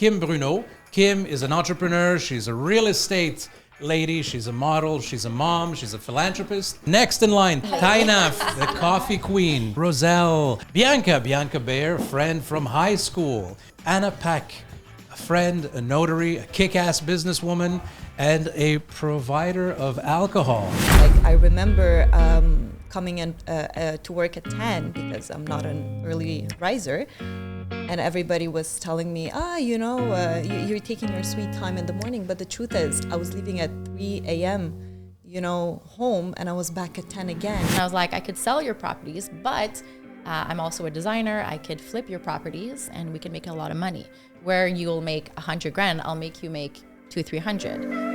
Kim Bruneau. Kim is an entrepreneur. She's a real estate lady. She's a model. She's a mom. She's a philanthropist. Next in line, Taïna, the coffee queen. Rozel. Bianca Bayer, friend from high school. Anna Pack, a friend, a notary, a kick-ass businesswoman, and a provider of alcohol. I remember coming in to work at 10 because I'm not an early riser. And everybody was telling me, you're taking your sweet time in the morning. But the truth is, I was leaving at 3 a.m., home, and I was back at 10 again. And I was like, I could sell your properties, but I'm also a designer. I could flip your properties and we can make a lot of money. Where you'll make $100,000, I'll make you make $200-300.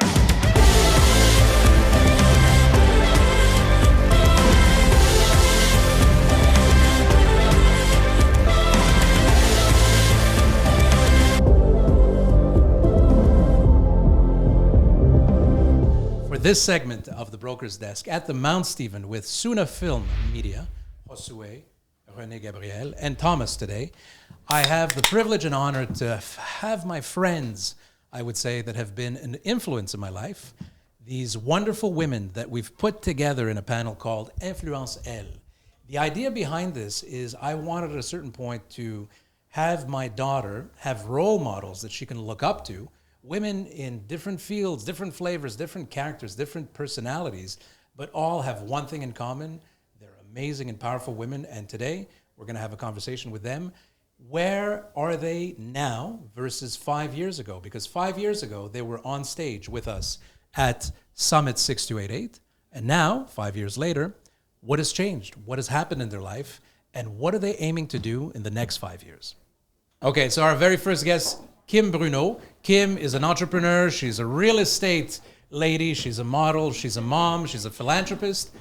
This segment of the Broker's Desk at the Mount Stephen with Suna Film Media, Josue, René Gabriel, and Thomas today, I have the privilege and honor to have my friends, I would say, that have been an influence in my life, these wonderful women that we've put together in a panel called Influencelle. The idea behind this is I wanted at a certain point to have my daughter have role models that she can look up to, women in different fields, different flavors, different characters, different personalities, but all have one thing in common. They're amazing and powerful women. And today we're going to have a conversation with them. Where are they now versus 5 years ago? Because 5 years ago, they were on stage with us at Summit 6288. And now, 5 years later, what has changed? What has happened in their life? And what are they aiming to do in the next 5 years? Okay, so our very first guest, Kim Bruneau. Kim is an entrepreneur. She's a real estate lady. She's a model. She's a mom. She's a philanthropist.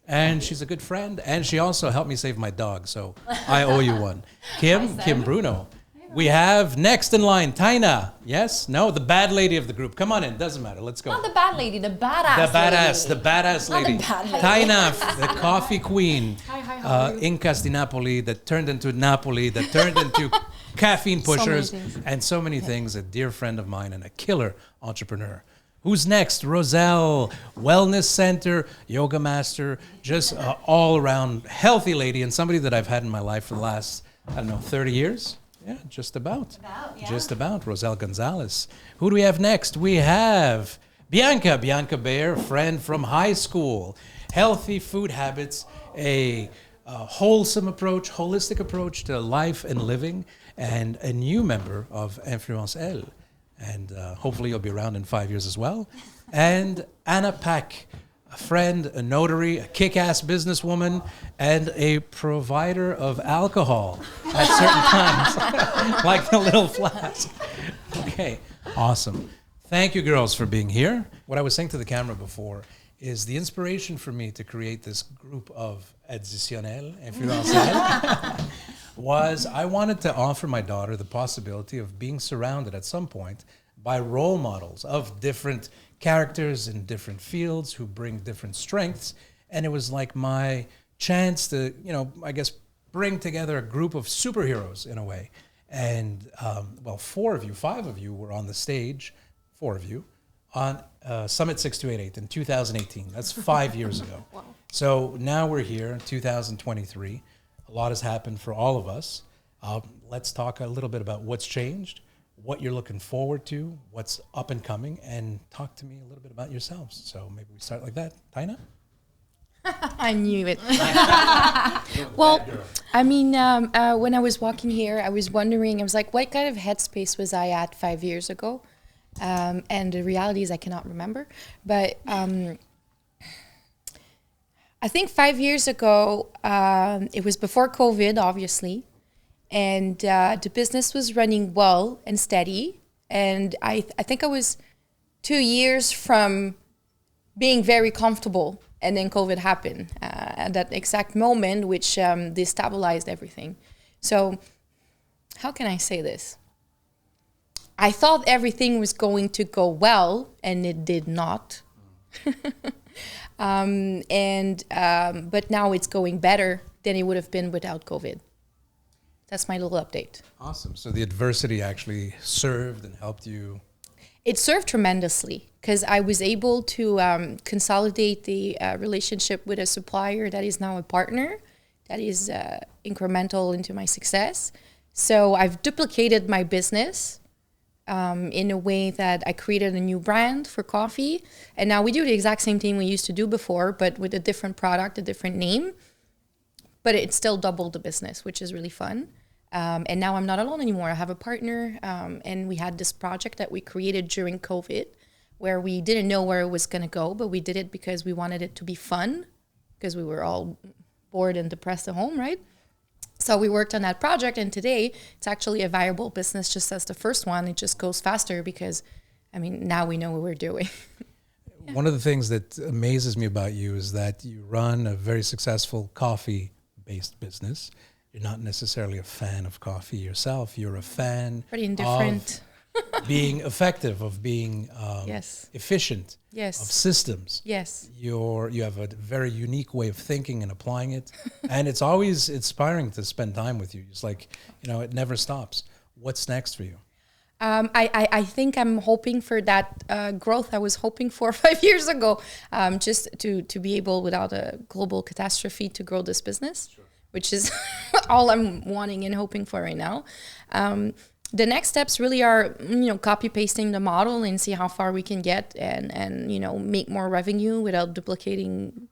And she's a good friend. And she also helped me save my dog. So I owe you one. Kim Bruneau. We have next in line, Taïna. Yes? No? The bad lady of the group. Come on in. Doesn't matter. Let's go. Not the bad lady, the badass The badass lady. Not the bad lady. Taïna, the coffee queen. Hi, how are you? Incas di Napoli that turned into Napoli, that turned into caffeine pushers, and so many things. A dear friend of mine and a killer entrepreneur. Who's next? Rozel, wellness center, yoga master, just all around healthy lady, and somebody that I've had in my life for the last, 30 years. Yeah, just about. Just about. Rozel Gonzales. Who do we have next? We have Bianca Bayer, friend from high school. Healthy food habits, a wholesome approach, holistic approach to life and living, and a new member of Influencelle. And hopefully you'll be around in 5 years as well. And Anna Pack, a friend, a notary, a kick-ass businesswoman, and a provider of alcohol at certain times, like the little flask. Okay, awesome. Thank you, girls, for being here. What I was saying to the camera before is the inspiration for me to create this group of additionnel, Influencelle, was I wanted to offer my daughter the possibility of being surrounded at some point by role models of different characters in different fields who bring different strengths. And it was like my chance to, bring together a group of superheroes in a way. And, 5 of you were on the stage, 4 of you, on Summit 6288 in 2018. That's 5 years ago. Wow. So now we're here in 2023. A lot has happened for all of us. Let's talk a little bit about what's changed, what you're looking forward to, what's up and coming, and talk to me a little bit about yourselves. So maybe we start like that. Taïna? I knew it. Well, I mean, when I was walking here, I was wondering, I was like, what kind of headspace was I at 5 years ago? And the reality is I cannot remember. But I think 5 years ago, it was before COVID, obviously. And the business was running well and steady. And I think I was 2 years from being very comfortable. And then COVID happened at that exact moment, which destabilized everything. So how can I say this? I thought everything was going to go well, and it did not. But now it's going better than it would have been without COVID. That's my little update. Awesome. So the adversity actually served and helped you. It served tremendously because I was able to consolidate the relationship with a supplier that is now a partner, that is incremental into my success. So I've duplicated my business in a way that I created a new brand for coffee. And now we do the exact same thing we used to do before, but with a different product, a different name. But it still doubled the business, which is really fun. And now I'm not alone anymore. I have a partner, and we had this project that we created during COVID where we didn't know where it was going to go, but we did it because we wanted it to be fun because we were all bored and depressed at home, right? So we worked on that project, and today it's actually a viable business just as the first one. It just goes faster because, I mean, now we know what we're doing. One of the things that amazes me about you is that you run a very successful coffee-based business. You're not necessarily a fan of coffee yourself. You're a fan Pretty indifferent. of being effective, of being Yes. efficient, Yes. of systems. Yes. You have a very unique way of thinking and applying it. And it's always inspiring to spend time with you. It's like, it never stops. What's next for you? I think I'm hoping for that growth I was hoping for 5 years ago, just to be able, without a global catastrophe, to grow this business, sure. Which is all I'm wanting and hoping for right now. The next steps really are, copy pasting the model and see how far we can get and make more revenue without duplicating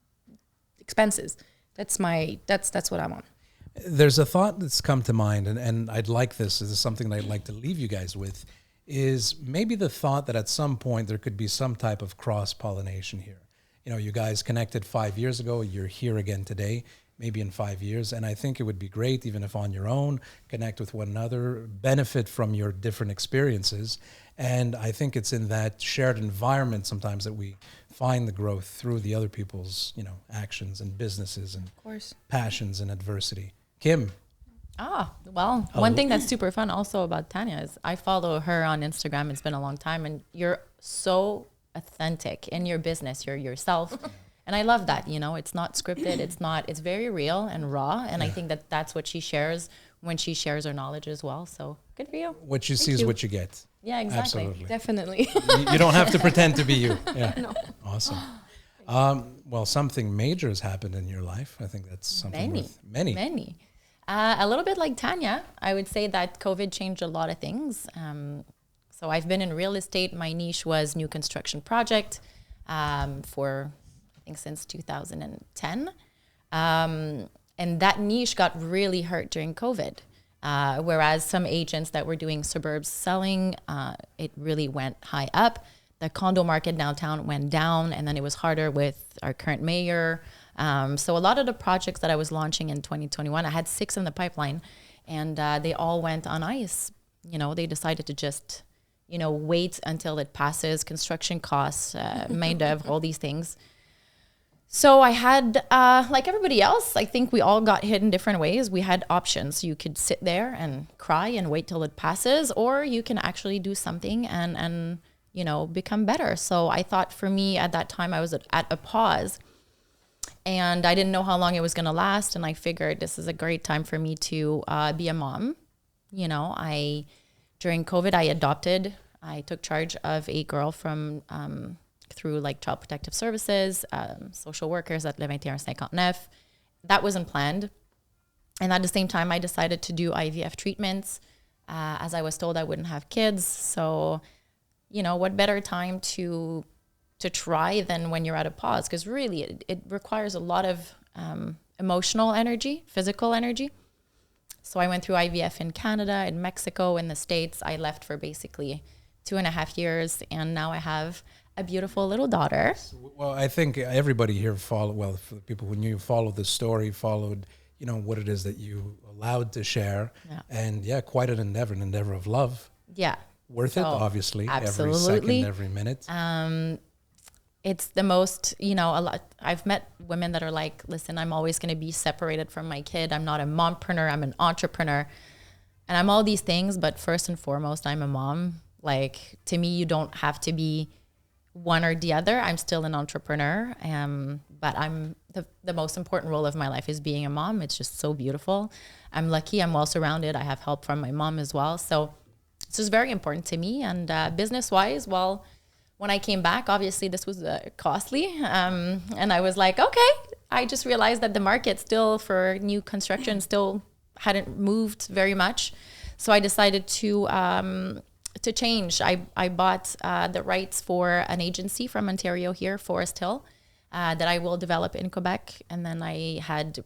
expenses. That's what I'm on. There's a thought that's come to mind, and I'd like this is something that I'd like to leave you guys with, is maybe the thought that at some point there could be some type of cross-pollination here. You guys connected 5 years ago, you're here again today, maybe in 5 years, and I think it would be great, even if on your own, connect with one another, benefit from your different experiences, and I think it's in that shared environment sometimes that we find the growth through the other people's, actions and businesses and of course. Passions and adversity. Kim. One thing that's super fun also about Tanya is I follow her on Instagram. It's been a long time, and you're so authentic in your business. You're yourself. And I love that, it's not scripted. It's very real and raw. And I think that's what she shares when she shares her knowledge as well. So good for you. What you see is what you get. Yeah, exactly. Absolutely. Definitely. You don't have to pretend to be you. Yeah. No. Awesome. Well, something major has happened in your life. I think that's something many. A little bit like Tanya, I would say that COVID changed a lot of things. So I've been in real estate. My niche was new construction project for, I think, since 2010. And that niche got really hurt during COVID. Whereas some agents that were doing suburbs selling, it really went high up. The condo market downtown went down, and then it was harder with our current mayor. So a lot of the projects that I was launching in 2021, I had 6 in the pipeline, and they all went on ice. They decided to just, wait until it passes, construction costs, main dev, all these things. So I had, like everybody else, I think we all got hit in different ways. We had options. You could sit there and cry and wait till it passes, or you can actually do something and become better. So I thought for me at that time, I was at a pause, and I didn't know how long it was going to last. And I figured this is a great time for me to be a mom. During COVID, I took charge of a girl from, through like Child Protective Services, social workers at Le 2159. That wasn't planned. And at the same time, I decided to do IVF treatments, as I was told I wouldn't have kids. So, what better time to try than when you're at a pause? Because really, it requires a lot of emotional energy, physical energy. So I went through IVF in Canada, in Mexico, in the States. I left for basically 2.5 years, and now I have a beautiful little daughter. Well, I think everybody here for the people who knew, followed the story, followed, what it is that you allowed to share. Yeah. And quite an endeavor of love. Yeah. Worth it, obviously. Absolutely. Every second, every minute. It's the most, a lot. I've met women that are like, listen, I'm always going to be separated from my kid. I'm not a mompreneur. I'm an entrepreneur. And I'm all these things, but first and foremost, I'm a mom. Like, to me, you don't have to be one or the other. I'm still an entrepreneur, but I'm the most important role of my life is being a mom. It's just so beautiful. I'm lucky. I'm well surrounded. I have help from my mom as well. So it's just very important to me. And business-wise, well, when I came back, obviously this was costly. And I was like, okay. I just realized that the market still for new construction still hadn't moved very much. So I decided to change. I bought the rights for an agency from Ontario here, Forest Hill, that I will develop in Quebec. And then I had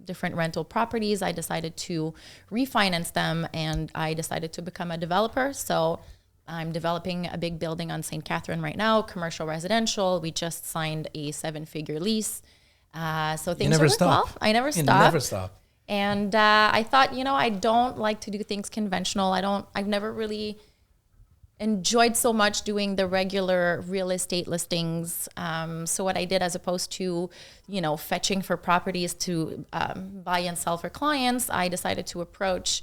different rental properties. I decided to refinance them, and I decided to become a developer. So I'm developing a big building on St. Catherine right now, commercial residential. We just signed a 7-figure lease. So things are going well. I never stop. You never stop. And I thought, I don't like to do things conventional. I've never really enjoyed so much doing the regular real estate listings. So what I did, as opposed to, fetching for properties to buy and sell for clients, I decided to approach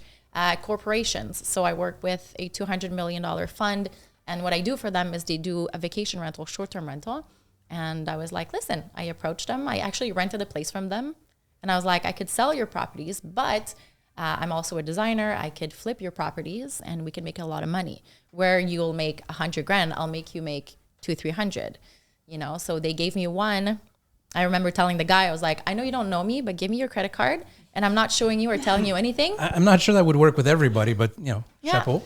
corporations. So I work with a $200 million fund. And what I do for them is they do a vacation rental, short-term rental. And I was like, listen, I approached them. I actually rented a place from them. And I was like, I could sell your properties, but I'm also a designer. I could flip your properties and we could make a lot of money. Where you'll make $100,000, I'll make you make $200-300. So they gave me one. I remember telling the guy, I was like, I know you don't know me, but give me your credit card. And I'm not showing you or telling you anything. I'm not sure that would work with everybody, but chapeau.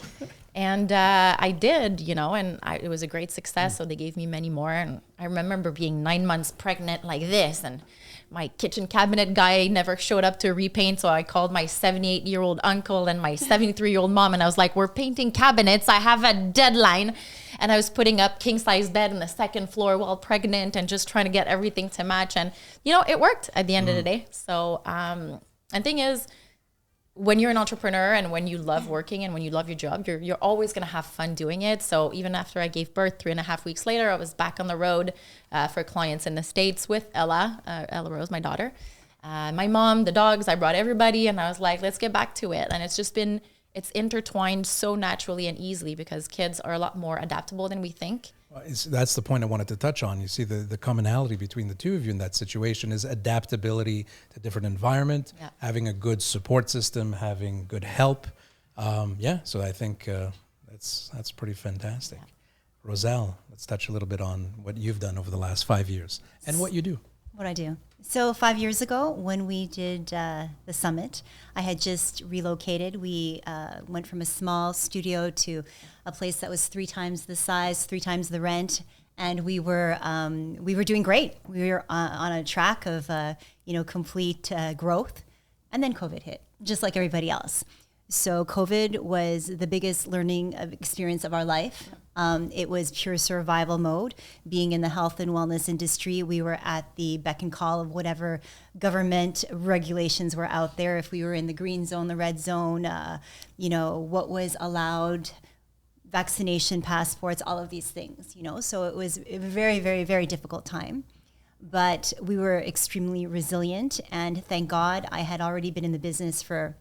And I did, and it was a great success. So they gave me many more. And I remember being 9 months pregnant like this. And my kitchen cabinet guy never showed up to repaint. So I called my 78-year-old uncle and my 73-year-old mom. And I was like, we're painting cabinets. I have a deadline. And I was putting up king-size bed on the second floor while pregnant and just trying to get everything to match. And, it worked at the end of the day. So, and thing is, when you're an entrepreneur and when you love working and when you love your job, you're always going to have fun doing it. So even after I gave birth, 3.5 weeks later, I was back on the road for clients in the States with Ella Rose, my daughter, my mom, the dogs. I brought everybody and I was like, let's get back to it. And it's intertwined so naturally and easily because kids are a lot more adaptable than we think. That's the point I wanted to touch on. You see, the commonality between the two of you in that situation is adaptability to different environment, having a good support system, having good help. So I think that's pretty fantastic. Yeah. Rozel, let's touch a little bit on what you've done over the last 5 years and what you do. What I do. So 5 years ago, when we did the summit, I had just relocated. We went from a small studio to a place that was 3 times the size, 3 times the rent, and we were doing great. We were on a track of complete growth, and then COVID hit, just like everybody else. So COVID was the biggest learning experience of our life. It was pure survival mode. Being in the health and wellness industry, we were at the beck and call of whatever government regulations were out there. If we were in the green zone, the red zone, what was allowed, vaccination passports, all of these things, So it was a very, very, very difficult time. But we were extremely resilient. And thank God I had already been in the business for,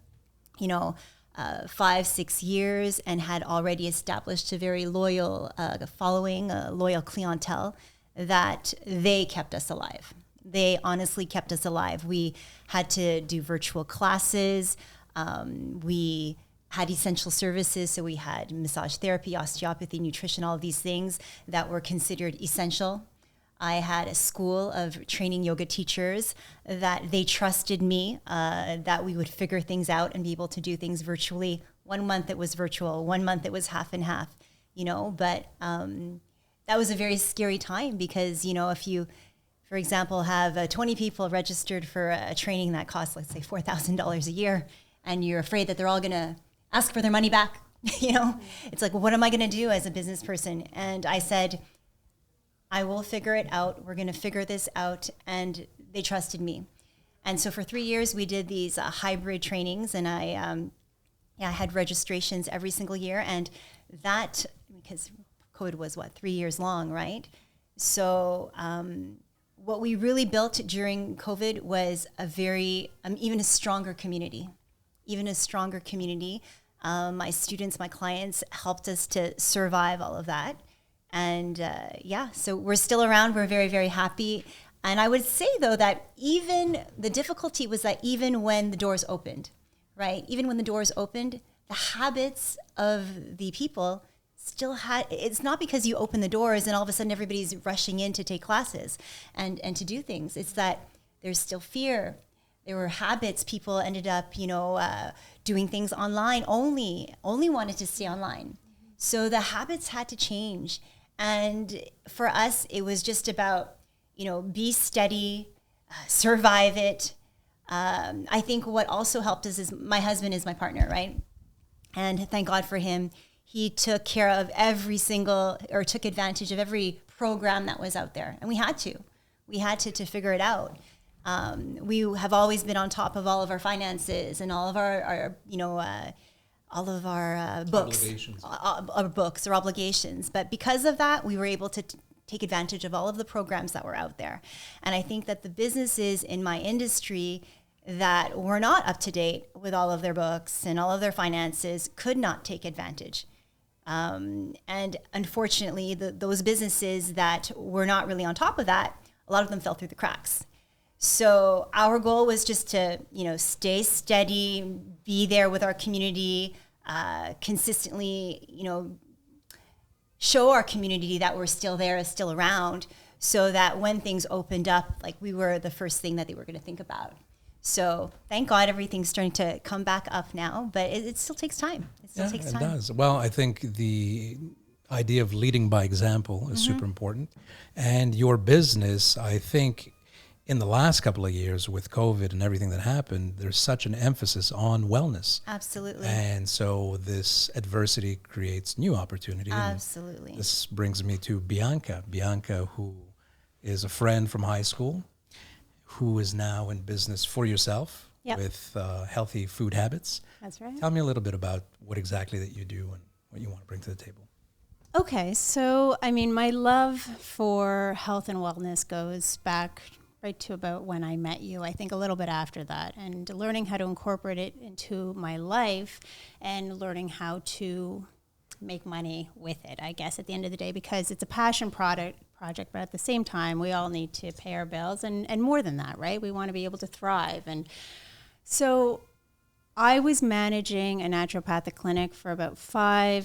5-6 years and had already established a very loyal following, a loyal clientele, that they kept us alive. They honestly kept us alive. We had to do virtual classes. We had essential services. So we had massage therapy, osteopathy, nutrition, all of these things that were considered essential. I had a school of training yoga teachers that they trusted me, that we would figure things out and be able to do things virtually. 1 month it was virtual, 1 month it was half and half, but that was a very scary time because, if you, for example, have 20 people registered for a training that costs, let's say, $4,000 a year, and you're afraid that they're all going to ask for their money back, it's like, well, what am I going to do as a business person? And I said, I will figure it out. We're going to figure this out. And they trusted me. And so for 3 years, we did these hybrid trainings. And I had registrations every single year. And that, because COVID was 3 years long, right? So what we really built during COVID was a very, even a stronger community. My students, my clients helped us to survive all of that. And so we're still around. We're very, very happy. And I would say, though, that even the difficulty was that even when the doors opened, right? Even when the doors opened, the habits of the people still had, it's not because you open the doors and all of a sudden everybody's rushing in to take classes and to do things. It's that there's still fear. There were habits. People ended up, doing things online, only wanted to stay online. So the habits had to change. And for us, it was just about, be steady, survive it. I think what also helped us is my husband is my partner, right? And thank God for him. He took care of took advantage of every program that was out there. And we had to figure it out. We have always been on top of all of our finances and all of our books, our books or obligations. But because of that, we were able to take advantage of all of the programs that were out there. And I think that the businesses in my industry that were not up to date with all of their books and all of their finances could not take advantage. And unfortunately, those businesses that were not really on top of that, a lot of them fell through the cracks. So our goal was just to, stay steady, be there with our community, consistently, show our community that we're still there, still around, so that when things opened up, like we were the first thing that they were going to think about. So thank God everything's starting to come back up now, but it still takes time. It does. Well, I think the idea of leading by example is super important. And your business, I think, in the last couple of years with COVID and everything that happened, there's such an emphasis on wellness. Absolutely. And so this adversity creates new opportunity. Absolutely. And this brings me to Bianca. Bianca, who is a friend from high school, who is now in business for yourself with healthy food habits. That's right. Tell me a little bit about what exactly that you do and what you want to bring to the table. Okay, so my love for health and wellness goes back right to about when I met you, I think a little bit after that, and learning how to incorporate it into my life and learning how to make money with it, I guess, at the end of the day, because it's a passion project, but at the same time, we all need to pay our bills and more than that, right? We want to be able to thrive. And so I was managing a naturopathic clinic for about 5,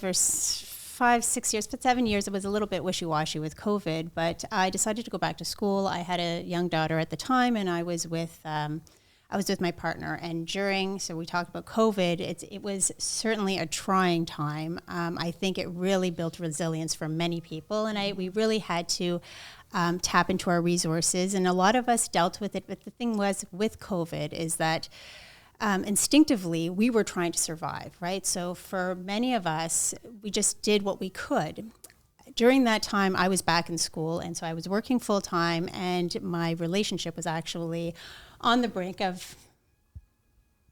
6 years, but 7 years. It was a little bit wishy-washy with COVID, but I decided to go back to school. I had a young daughter at the time, and I was with my partner. And so we talked about COVID. It was certainly a trying time. I think it really built resilience for many people, and we really had to tap into our resources. And a lot of us dealt with it. But the thing was with COVID is that instinctively, we were trying to survive, right? So for many of us, we just did what we could. During that time, I was back in school, and so I was working full-time, and my relationship was actually on the brink of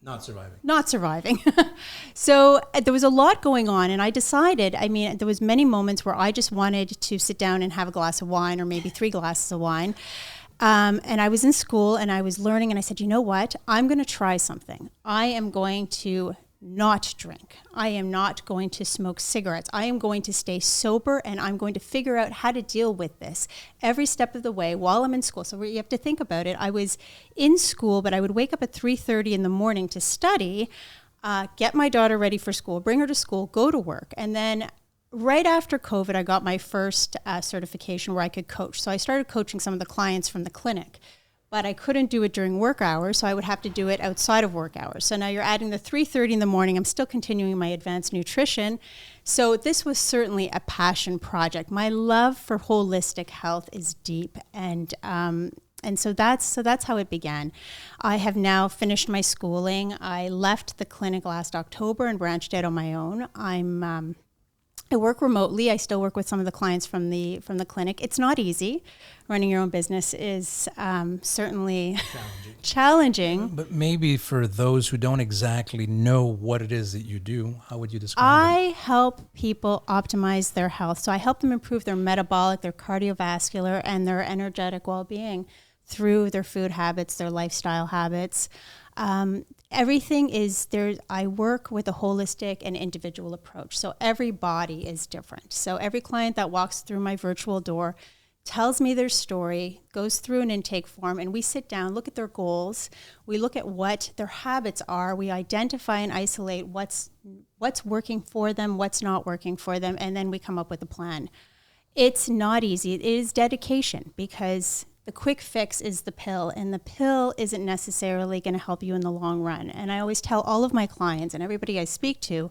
Not surviving. So there was a lot going on, and I decided, there was many moments where I just wanted to sit down and have a glass of wine or maybe 3 glasses of wine. And I was in school and I was learning, and I said, you know what? I'm going to try something. I am going to not drink. I am not going to smoke cigarettes. I am going to stay sober, and I'm going to figure out how to deal with this every step of the way while I'm in school. So you have to think about it. I was in school, but I would wake up at 3:30 in the morning to study, get my daughter ready for school, bring her to school, go to work. And then right after COVID, I got my first certification where I could coach. So I started coaching some of the clients from the clinic, but I couldn't do it during work hours, so I would have to do it outside of work hours. So now you're adding the 3:30 in the morning. I'm still continuing my advanced nutrition. So this was certainly a passion project. My love for holistic health is deep, and so that's how it began. I have now finished my schooling. I left the clinic last October and branched out on my own. I work remotely. I still work with some of the clients from the clinic. It's not easy. Running your own business is certainly challenging. But maybe for those who don't exactly know what it is that you do, how would you describe I it? help people optimize their health. So I help them improve their metabolic, their cardiovascular, and their energetic well-being through their food habits, their lifestyle habits. Everything is there. I work with a holistic and individual approach. So every body is different. So every client that walks through my virtual door tells me their story, goes through an intake form, and we sit down, look at their goals, we look at what their habits are, we identify and isolate what's working for them, what's not working for them, and then we come up with a plan. It's not easy. It is dedication, because the quick fix is the pill, and the pill isn't necessarily going to help you in the long run. And I always tell all of my clients and everybody I speak to,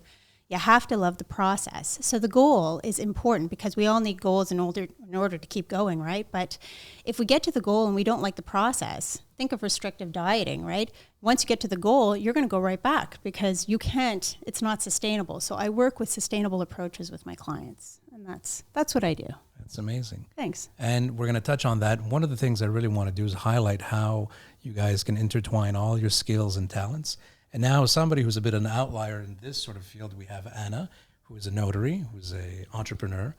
you have to love the process. So the goal is important, because we all need goals in order to keep going, right? But if we get to the goal and we don't like the process, think of restrictive dieting, right? Once you get to the goal, you're going to go right back, because it's not sustainable. So I work with sustainable approaches with my clients, and that's what I do. That's amazing. Thanks. And we're going to touch on that. One of the things I really want to do is highlight how you guys can intertwine all your skills and talents. And now, as somebody who's a bit an outlier in this sort of field, we have Anna, who is a notary, who's an entrepreneur.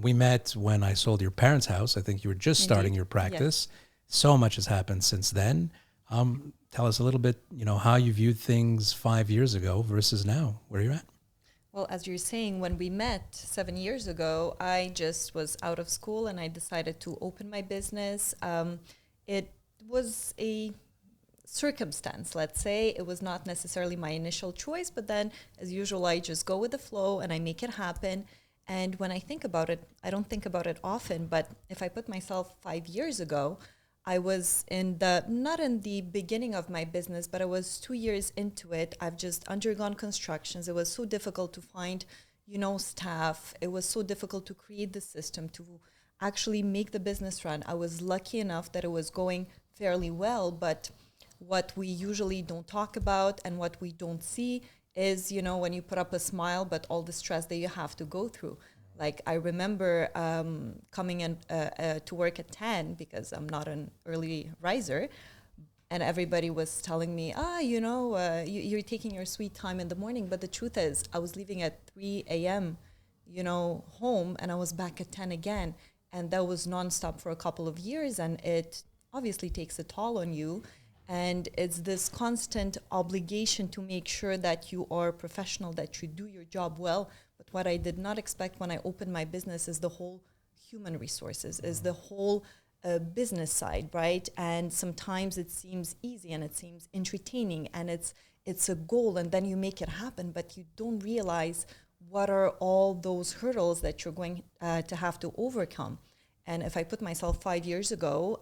We met when I sold your parents' house. I think you were just starting your practice. Yes. So much has happened since then. Tell us a little bit, how you viewed things 5 years ago versus now, where you're at. Well, as you're saying, when we met 7 years ago, I just was out of school and I decided to open my business. It was a circumstance, let's say. It was not necessarily my initial choice, but then, as usual, I just go with the flow and I make it happen. And when I think about it, I don't think about it often, but if I put myself 5 years ago, I was not in the beginning of my business, but I was 2 years into it. I've just undergone constructions. It was so difficult to find, staff. It was so difficult to create the system, to actually make the business run. I was lucky enough that it was going fairly well, but what we usually don't talk about and what we don't see is, when you put up a smile, but all the stress that you have to go through. Like, I remember coming in to work at 10, because I'm not an early riser, and everybody was telling me, you're taking your sweet time in the morning. But the truth is, I was leaving at 3 a.m., home, and I was back at 10 again. And that was nonstop for a couple of years, and it obviously takes a toll on you. And it's this constant obligation to make sure that you are professional, that you do your job well. But what I did not expect when I opened my business is the whole human resources, is the whole business side, right? And sometimes it seems easy and it seems entertaining and it's a goal, and then you make it happen, but you don't realize what are all those hurdles that you're going to have to overcome. And if I put myself 5 years ago,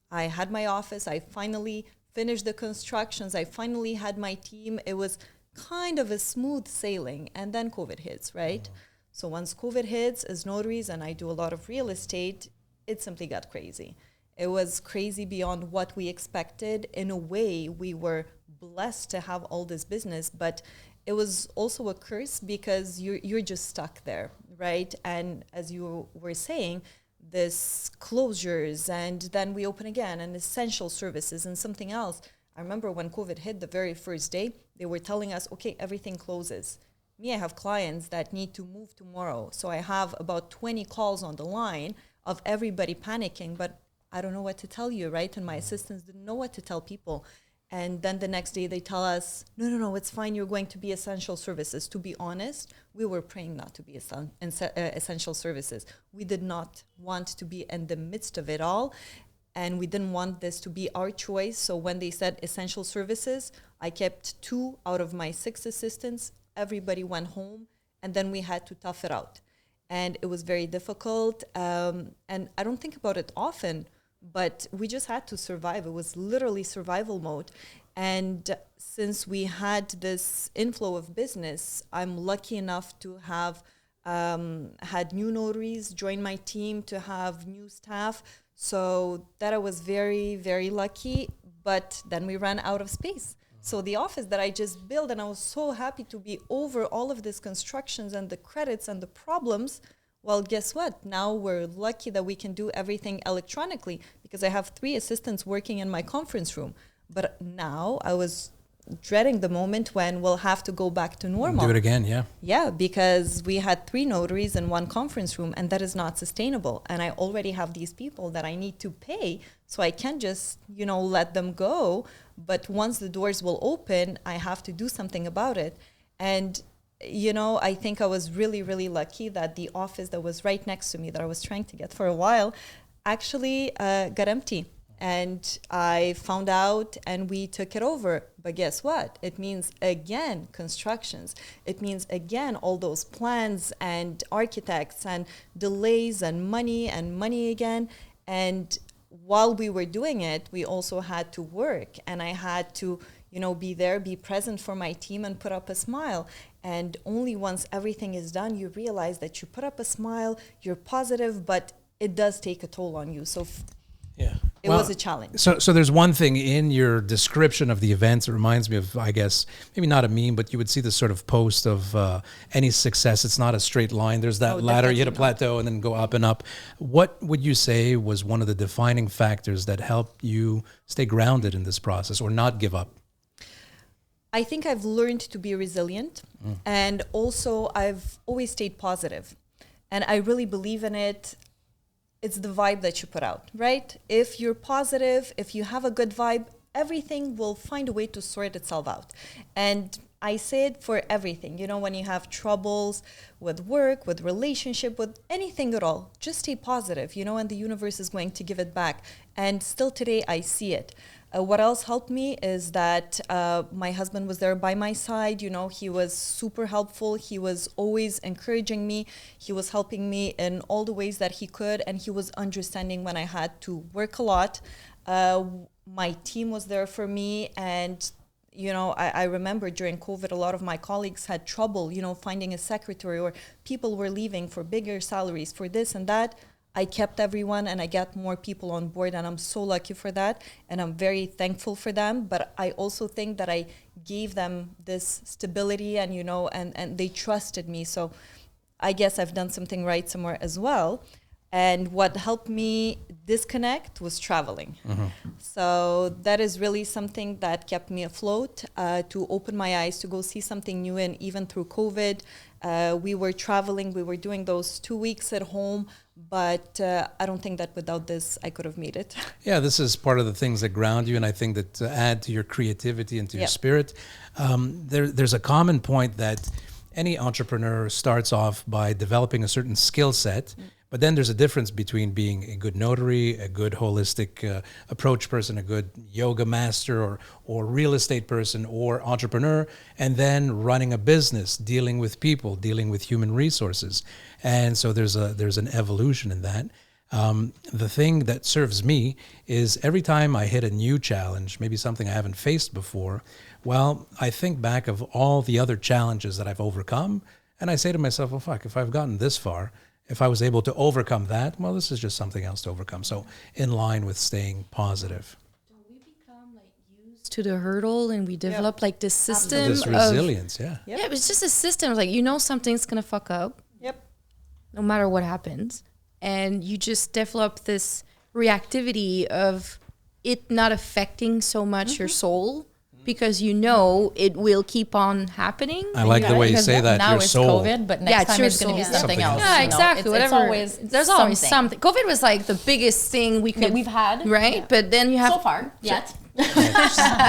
I had my office, I finally finished the constructions, I finally had my team. It was kind of a smooth sailing, and then COVID hits, right? So once COVID hits, as notaries, and I do a lot of real estate, it simply got crazy. It was crazy beyond what we expected. In a way, we were blessed to have all this business, but it was also a curse, because you're just stuck there, right? And as you were saying, this closures, and then we open again, and essential services and something else. I remember when COVID hit the very first day, they were telling us, okay, everything closes. Me, I have clients that need to move tomorrow. So I have about 20 calls on the line of everybody panicking, but I don't know what to tell you, right? And my assistants didn't know what to tell people. And then the next day they tell us, no, it's fine, you're going to be essential services. To be honest, we were praying not to be essential services. We did not want to be in the midst of it all, and we didn't want this to be our choice. So when they said essential services, I kept 2 out of my 6 assistants. Everybody went home, and then we had to tough it out. And it was very difficult, and I don't think about it often, but we just had to survive. It was literally survival mode. And since we had this inflow of business, I'm lucky enough to have had new notaries join my team, to have new staff. So that I was very, very lucky. But then we ran out of space. So the office that I just built, and I was so happy to be over all of these constructions and the credits and the problems. Well, guess what? Now we're lucky that we can do everything electronically, because I have 3 assistants working in my conference room. But now I was dreading the moment when we'll have to go back to normal. Do it again, yeah. Yeah, because we had 3 notaries in one conference room, and that is not sustainable. And I already have these people that I need to pay, so I can't just, let them go. But once the doors will open, I have to do something about it. And I think I was really, really lucky that the office that was right next to me that I was trying to get for a while actually got empty. And I found out and we took it over. But guess what? It means, again, constructions. It means, again, all those plans and architects and delays and money again. And while we were doing it, we also had to work. And I had to, be there, be present for my team and put up a smile. And only once everything is done, you realize that you put up a smile, you're positive, but it does take a toll on you. So it was a challenge. So there's one thing in your description of the events. It reminds me of, I guess, maybe not a meme, but you would see this sort of post of any success. It's not a straight line. There's that ladder, you hit a plateau and then go up and up. What would you say was one of the defining factors that helped you stay grounded in this process or not give up? I think I've learned to be resilient, and also I've always stayed positive. And I really believe in it. It's the vibe that you put out, right? If you're positive, if you have a good vibe, everything will find a way to sort itself out. And I say it for everything. When you have troubles with work, with relationship, with anything at all, just stay positive, and the universe is going to give it back. And still today, I see it. What else helped me is that my husband was there by my side. He was super helpful. He was always encouraging me. He was helping me in all the ways that he could. And he was understanding when I had to work a lot. My team was there for me. And, I remember during COVID, a lot of my colleagues had trouble, finding a secretary, or people were leaving for bigger salaries for this and that. I kept everyone and I got more people on board, and I'm so lucky for that, and I'm very thankful for them. But I also think that I gave them this stability and, and they trusted me. So I guess I've done something right somewhere as well. And what helped me disconnect was traveling. So that is really something that kept me afloat, to open my eyes, to go see something new. And even through COVID, we were traveling, we were doing those 2 weeks at home. But I don't think that without this, I could have made it. Yeah, this is part of the things that ground you, and I think that to add to your creativity and to your spirit. There's a common point that any entrepreneur starts off by developing a certain skill set, but then there's a difference between being a good notary, a good holistic approach person, a good yoga master or real estate person or entrepreneur, and then running a business, dealing with people, dealing with human resources. And so there's an evolution in that. The thing that serves me is every time I hit a new challenge, maybe something I haven't faced before, well, I think back of all the other challenges that I've overcome, and I say to myself, well, fuck, if I've gotten this far, if I was able to overcome that, well, this is just something else to overcome. So in line with staying positive. We become used to the hurdle, and we develop this system This resilience, Yeah, it was just a system. Something's going to fuck up. No matter what happens. And you just develop this reactivity of it not affecting so much your soul, because it will keep on happening. I like the way you say that, now your it's soul. COVID, but next time it's going to be something else. Yeah, exactly. It's always there's always something. COVID was the biggest thing we've had, right? Yeah. But then you have so far yet.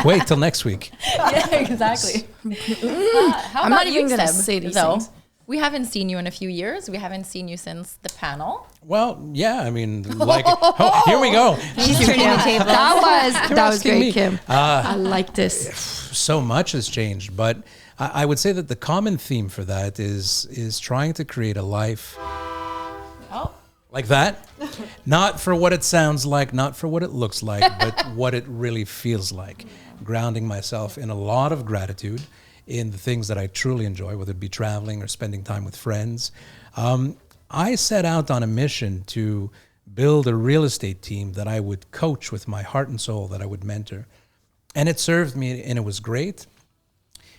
Wait till next week. Yeah, exactly. How I'm about not even going to Seb, say these though? things. We haven't seen you in a few years. We haven't seen you since the panel. Well, yeah, I mean, here we go. She's turning the table. That was great, me. Kim. I like this. So much has changed, but I would say that the common theme for that is trying to create a life like that. Not for what it sounds like, not for what it looks like, but what it really feels like. Grounding myself in a lot of gratitude, in the things that I truly enjoy, whether it be traveling or spending time with friends. I set out on a mission to build a real estate team that I would coach with my heart and soul, that I would mentor. And it served me, and it was great.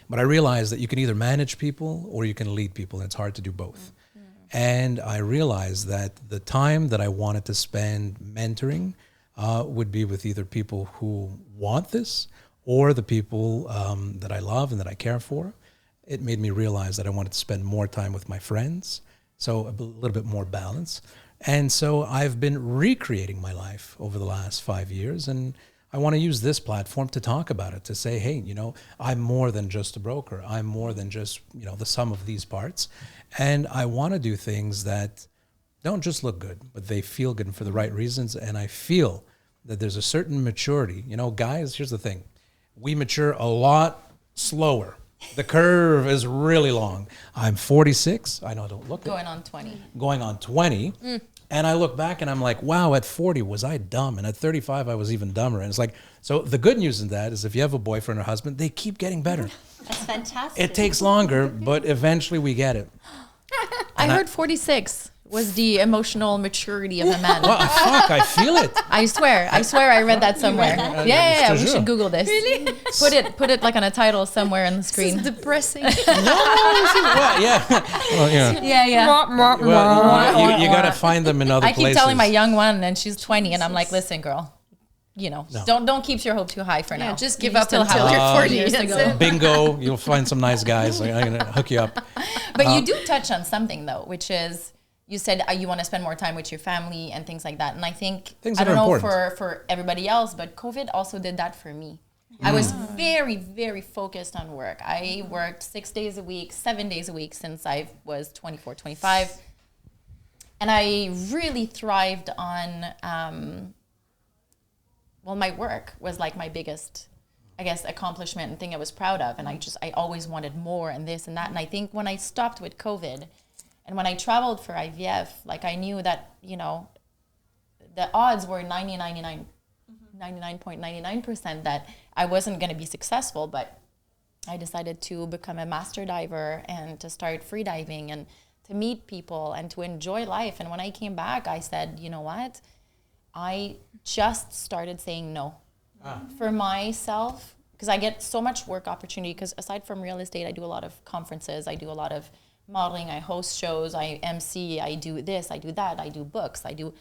But I realized that you can either manage people or you can lead people, and it's hard to do both. And I realized that the time that I wanted to spend mentoring would be with either people who want this or the people that I love and that I care for. It made me realize that I wanted to spend more time with my friends, so a little bit more balance. And so I've been recreating my life over the last 5 years, and I want to use this platform to talk about it, to say, hey, you know, I'm more than just a broker. I'm more than just, you know, the sum of these parts. And I want to do things that don't just look good, but they feel good and for the right reasons. And I feel that there's a certain maturity. You know, guys, here's the thing. We mature a lot slower. The curve is really long. I'm 46. I know I don't look it. Going on 20. Going on 20. And I look back and I'm like, wow, at 40, was I dumb? And at 35, I was even dumber. And it's like, so the good news in that is if you have a boyfriend or husband, they keep getting better. That's fantastic. It takes longer, but eventually we get it. I heard 46 was the emotional maturity of a man. Well, fuck, I feel it. I swear I read that somewhere. Yeah, we should Google this. Really? Put it like on a title somewhere on the screen. This is depressing. Well, yeah. Well, yeah. Yeah. Well, you got to find them in other I keep places. telling my young one, and she's 20, and I'm like, listen, girl, you know, don't keep your hope too high for now. Yeah, just give You up still until have you're 40 years years to go. ago. Bingo, you'll find some nice guys. I'm going to hook you up. But you do touch on something though, which is you said you want to spend more time with your family and things like that. And I think Things I that don't are know important. for everybody else, but COVID also did that for me. I was very, very focused on work. I worked 6 days a week, 7 days a week since I was 24, 25. And I really thrived on, well, my work was like my biggest, I guess, accomplishment and thing I was proud of. And I always wanted more and this and that. And I think when I stopped with COVID and when I traveled for IVF, like I knew that, you know, the odds were 99.99% that I wasn't going to be successful, but I decided to become a master diver and to start free diving and to meet people and to enjoy life. And when I came back, I said, you know what? I just started saying no for myself because I get so much work opportunity because aside from real estate, I do a lot of conferences, I do a lot of modeling, I host shows, I MC, I do this, I do that, I do books, and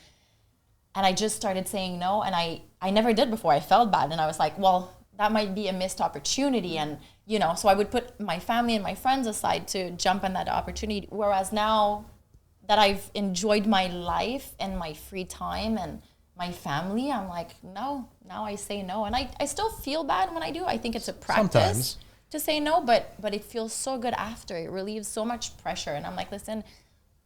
I just started saying no, and I never did before. I felt bad, and I was like, well, that might be a missed opportunity, and you know, so I would put my family and my friends aside to jump on that opportunity. Whereas now that I've enjoyed my life and my free time and my family, I'm like, no, now I say no, and I still feel bad when I do. I think it's a practice. Sometimes. To say no, but it feels so good after. It relieves so much pressure, and I'm like, listen,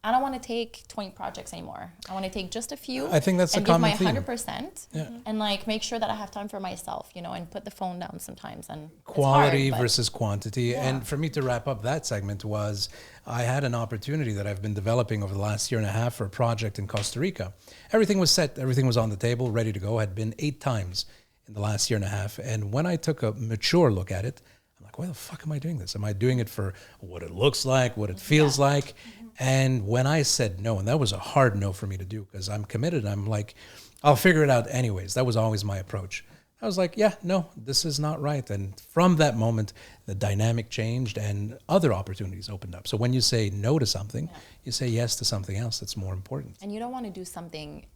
I don't want to take 20 projects anymore. I want to take just a few. I think that's a and give common my theme. 100% and like make sure that I have time for myself, you know, and put the phone down sometimes. And Quality it's hard, versus quantity. And for me to wrap up that segment was I had an opportunity that I've been developing over the last year and a half for a project in Costa Rica. Everything was set. Everything was on the table, ready to go. Had been 8 times in the last year and a half. And when I took a mature look at it, I'm like, why the fuck am I doing this? Am I doing it for what it looks like, what it feels like? And when I said no, and that was a hard no for me to do because I'm committed. I'm like, I'll figure it out anyways. That was always my approach. I was like, yeah, no, this is not right. And from that moment, the dynamic changed and other opportunities opened up. So when you say no to something, you say yes to something else that's more important. And you don't want to do something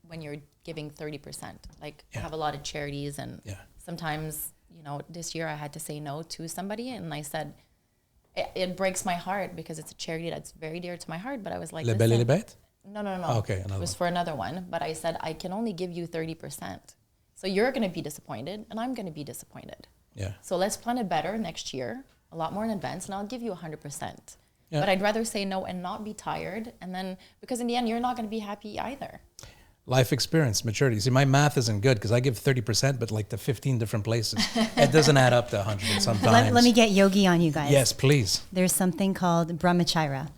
when you're giving 30%. Like I have a lot of charities and sometimes, you know, this year I had to say no to somebody and I said, it breaks my heart because it's a charity that's very dear to my heart. But I was like, Les Belles et les Bêtes? No. Okay, it was for another one. But I said, I can only give you 30%. So you're going to be disappointed and I'm going to be disappointed. Yeah. So let's plan it better next year, a lot more in advance, and I'll give you 100%. Yeah. But I'd rather say no and not be tired. And then, because in the end, you're not going to be happy either. Life experience, maturity. See, my math isn't good because I give 30%, but like to 15 different places. It doesn't add up to 100 sometimes. Let me get yogi on you guys. Yes, please. There's something called brahmacharya,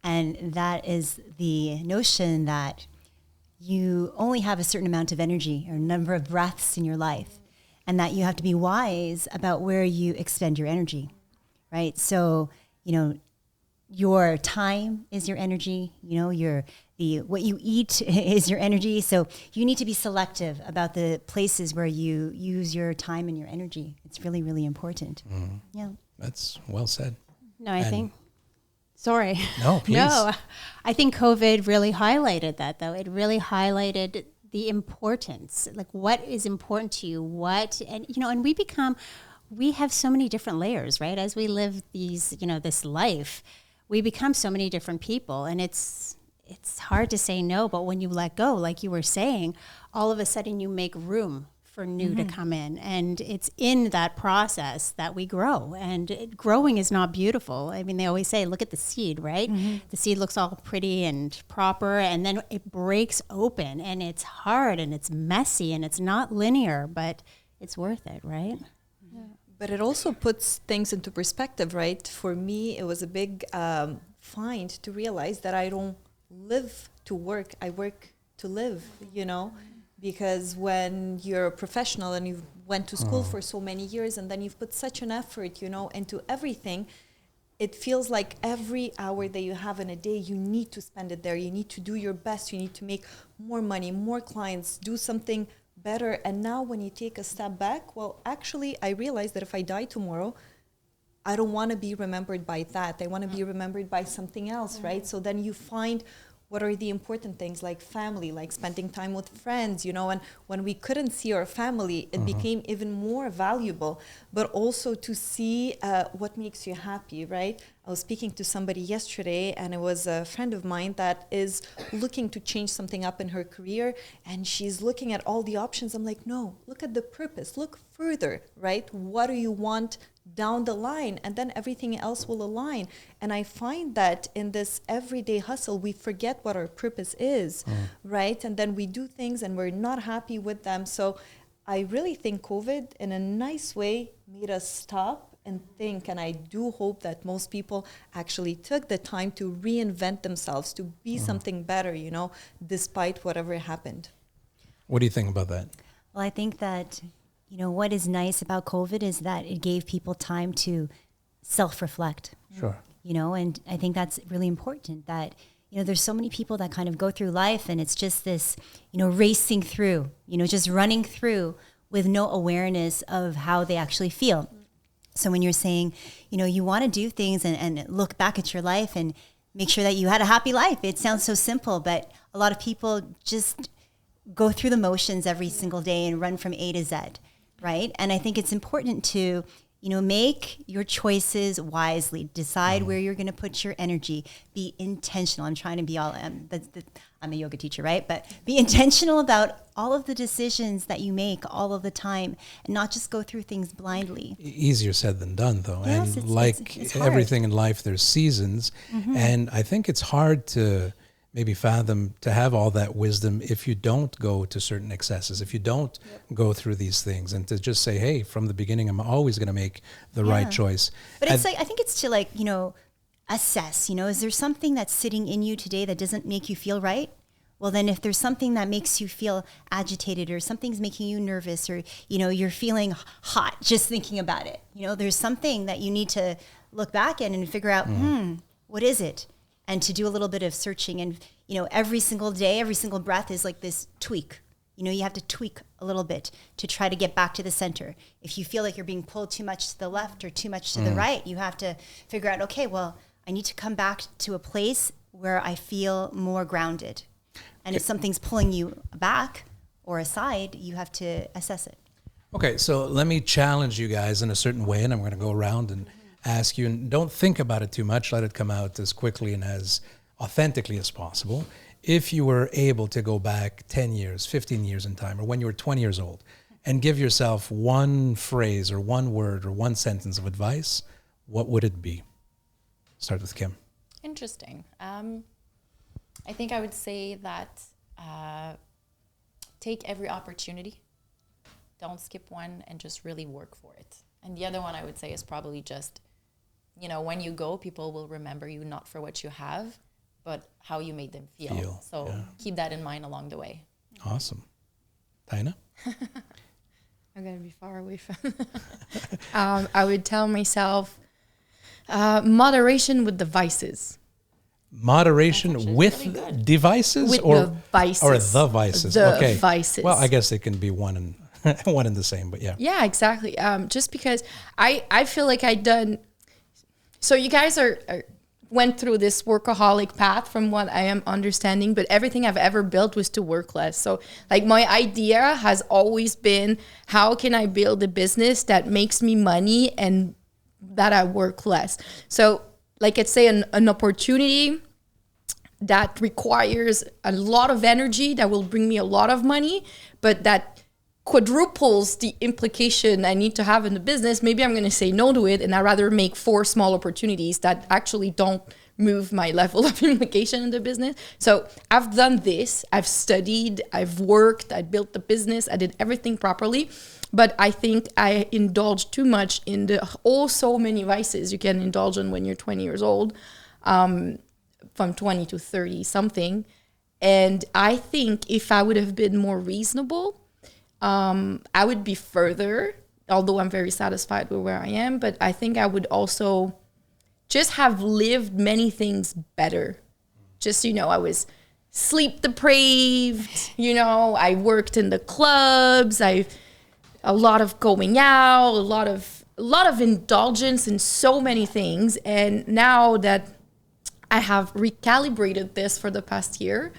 and that is the notion that you only have a certain amount of energy or number of breaths in your life, and that you have to be wise about where you expend your energy, right? So, you know, your time is your energy, you know, what you eat is your energy. So you need to be selective about the places where you use your time and your energy. It's really, really important. Mm-hmm. Yeah. That's well said. No, I think, sorry. No, please. No, I think COVID really highlighted that though. It really highlighted the importance, like what is important to you, and you know, and we have so many different layers, right? As we live this life, we become so many different people, and it's hard to say no, but when you let go, like you were saying, all of a sudden you make room for new to come in. And it's in that process that we grow. And growing is not beautiful. I mean, they always say, look at the seed, right? The seed looks all pretty and proper, and then it breaks open, and it's hard and it's messy and it's not linear, but it's worth it, right? But it also puts things into perspective, right? For me, it was a big find to realize that I don't live to work. I work to live, you know? Because when you're a professional and you've went to school for so many years and then you've put such an effort, you know, into everything, it feels like every hour that you have in a day, you need to spend it there. You need to do your best. You need to make more money, more clients, do something better. And now when you take a step back, well, actually, I realize that if I die tomorrow, I don't want to be remembered by that. I want to be remembered by something else, right? So then you find what are the important things, like family, like spending time with friends, you know, and when we couldn't see our family, it became even more valuable, but also to see what makes you happy, right? I was speaking to somebody yesterday, and it was a friend of mine that is looking to change something up in her career, and she's looking at all the options. I'm like, no, look at the purpose, look further, right? What do you want down the line? And then everything else will align. And I find that in this everyday hustle, we forget what our purpose is, right? And then we do things and we're not happy with them. So I really think COVID, in a nice way, made us stop and think. And I do hope that most people actually took the time to reinvent themselves, to be something better, you know, despite whatever happened. What do you think about that? Well, I think that, you know, what is nice about COVID is that it gave people time to self-reflect. Sure. You know, and I think that's really important that, you know, there's so many people that kind of go through life and it's just this, you know, racing through, you know, just running through with no awareness of how they actually feel. So when you're saying, you know, you want to do things and look back at your life and make sure that you had a happy life, it sounds so simple, but a lot of people just go through the motions every single day and run from A to Z. Right. And I think it's important to, you know, make your choices wisely, decide where you're going to put your energy, be intentional. I'm trying to be all, I'm a yoga teacher, right? But be intentional about all of the decisions that you make all of the time and not just go through things blindly. Easier said than done, though. Yes, and like it's hard. everything in life, there's seasons. And I think it's hard to maybe fathom to have all that wisdom if you don't go to certain excesses, if you don't go through these things, and to just say, hey, from the beginning, I'm always going to make the right choice. But it's like, I think it's to, like, you know, assess, you know, is there something that's sitting in you today that doesn't make you feel right? Well, then if there's something that makes you feel agitated or something's making you nervous or, you know, you're feeling hot just thinking about it, you know, there's something that you need to look back at and figure out, what is it? And to do a little bit of searching. And, you know, every single day, every single breath is like this tweak. You know, you have to tweak a little bit to try to get back to the center. If you feel like you're being pulled too much to the left or too much to the right, you have to figure out, okay, well, I need to come back to a place where I feel more grounded. And if something's pulling you back or aside, you have to assess it. Okay, so let me challenge you guys in a certain way, and I'm going to go around and ask you, and don't think about it too much. Let it come out as quickly and as authentically as possible. If you were able to go back 10 years, 15 years in time, or when you were 20 years old, and give yourself one phrase or one word or one sentence of advice, what would it be? Start with Kim. Interesting. I think I would say that take every opportunity. Don't skip one and just really work for it. And the other one I would say is probably just, you know, when you go, people will remember you not for what you have, but how you made them feel. So keep that in mind along the way. Awesome. Taïna? I'm going to be far away from I would tell myself moderation with devices. Moderation with really devices? With or devices. Or the vices. The okay. vices. Well, I guess they can be one and one and the same, but yeah. Yeah, exactly. Just because I feel like I done. So you guys are went through this workaholic path from what I am understanding, but everything I've ever built was to work less. So like my idea has always been, how can I build a business that makes me money and that I work less? So like let's say an opportunity that requires a lot of energy that will bring me a lot of money, but that quadruples the implication I need to have in the business, maybe I'm going to say no to it, and I'd rather make 4 small opportunities that actually don't move my level of implication in the business. So I've done this, I've studied, I've worked, I built the business, I did everything properly, but I think I indulged too much in the so many vices you can indulge in when you're 20 years old, from 20 to 30 something. And I think if I would have been more reasonable, I would be further, although I'm very satisfied with where I am, but I think I would also just have lived many things better. Just, I was sleep deprived, I worked in the clubs, a lot of going out, a lot of indulgence in so many things. And now that I have recalibrated this for the past year,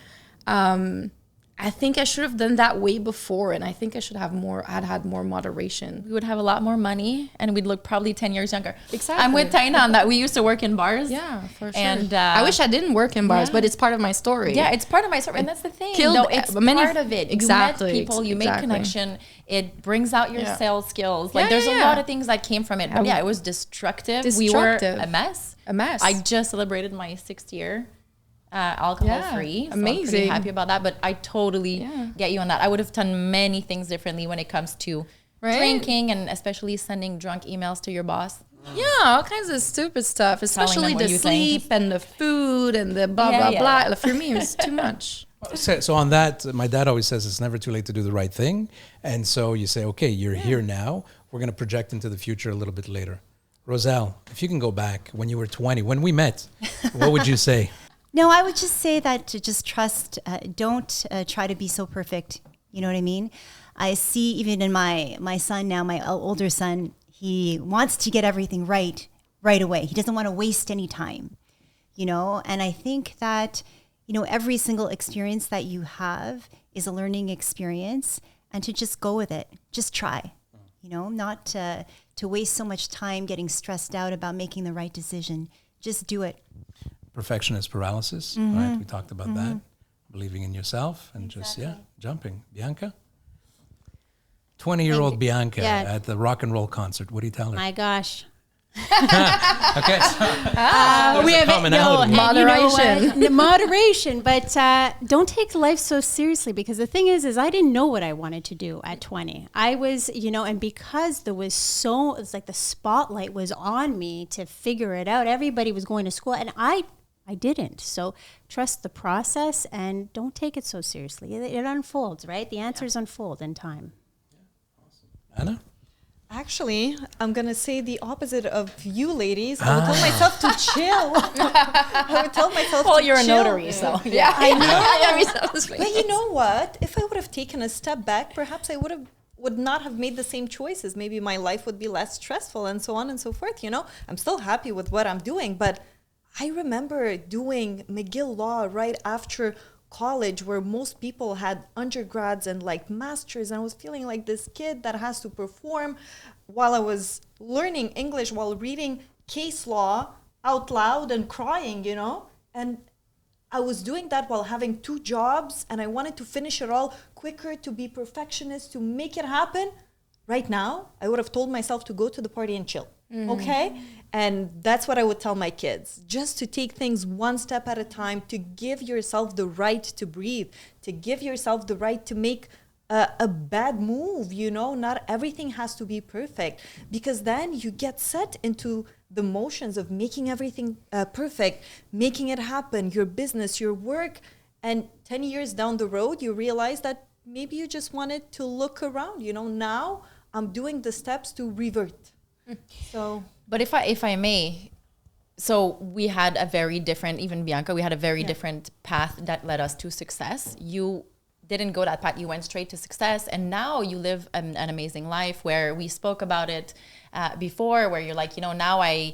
I think I should have done that way before, and I think I should have had more moderation. We would have a lot more money, and we'd look probably 10 years younger. Exactly. I'm with Taïna on that. We used to work in bars. Yeah, for sure. And I wish I didn't work in bars, but it's part of my story. Yeah, it's part of my story, and that's the thing. It's part of it. Exactly. You met people, you make connection. It brings out your sales skills. Like there's a lot of things that came from it. But it was destructive. We were a mess. I just celebrated my 6th year. Alcohol free. So amazing. I'm pretty happy about that. But I totally get you on that. I would have done many things differently when it comes to drinking, and especially sending drunk emails to your boss. Yeah, all kinds of stupid stuff, especially the sleep and the food and the blah, blah. For me, it was too much. So on that, my dad always says it's never too late to do the right thing. And so you say, okay, you're here now. We're going to project into the future a little bit later. Rozel, if you can go back when you were 20, when we met, what would you say? No, I would just say that to just trust, don't try to be so perfect. You know what I mean? I see even in my son now, my older son, he wants to get everything right away. He doesn't want to waste any time, and I think that, every single experience that you have is a learning experience, and to just go with it, just try, not to waste so much time getting stressed out about making the right decision. Just do it. Perfectionist paralysis, right? We talked about that. Believing in yourself and just, jumping. Bianca? 20-year-old Bianca at the rock and roll concert. What do you tell her? My gosh. Okay. We have commonality. Moderation. Moderation, but don't take life so seriously, because the thing is I didn't know what I wanted to do at 20. I was, and because there was it's like the spotlight was on me to figure it out. Everybody was going to school, and I didn't. So trust the process and don't take it so seriously. It unfolds, right? The answers unfold in time. Anna? Actually, I'm going to say the opposite of you ladies. I would tell myself to chill. I would tell myself to chill. Well, you're a notary, so. Yeah, I know. But you know what? If I would have taken a step back, perhaps I would not have made the same choices. Maybe my life would be less stressful and so on and so forth. I'm still happy with what I'm doing, but I remember doing McGill Law right after college, where most people had undergrads and masters, and I was feeling like this kid that has to perform while I was learning English, while reading case law out loud and crying, and I was doing that while having 2 jobs, and I wanted to finish it all quicker, to be perfectionist, to make it happen. Right now, I would have told myself to go to the party and chill. Okay? And that's what I would tell my kids, just to take things one step at a time, to give yourself the right to breathe, to give yourself the right to make a bad move. Not everything has to be perfect, because then you get set into the motions of making everything perfect, making it happen, your business, your work. And 10 years down the road, you realize that maybe you just wanted to look around. Now I'm doing the steps to revert. So, but if I may, so we had a very different, even Bianca, we had a very different path that led us to success. You didn't go that path. You went straight to success, and now you live an amazing life, where we spoke about it before, where you're like, now I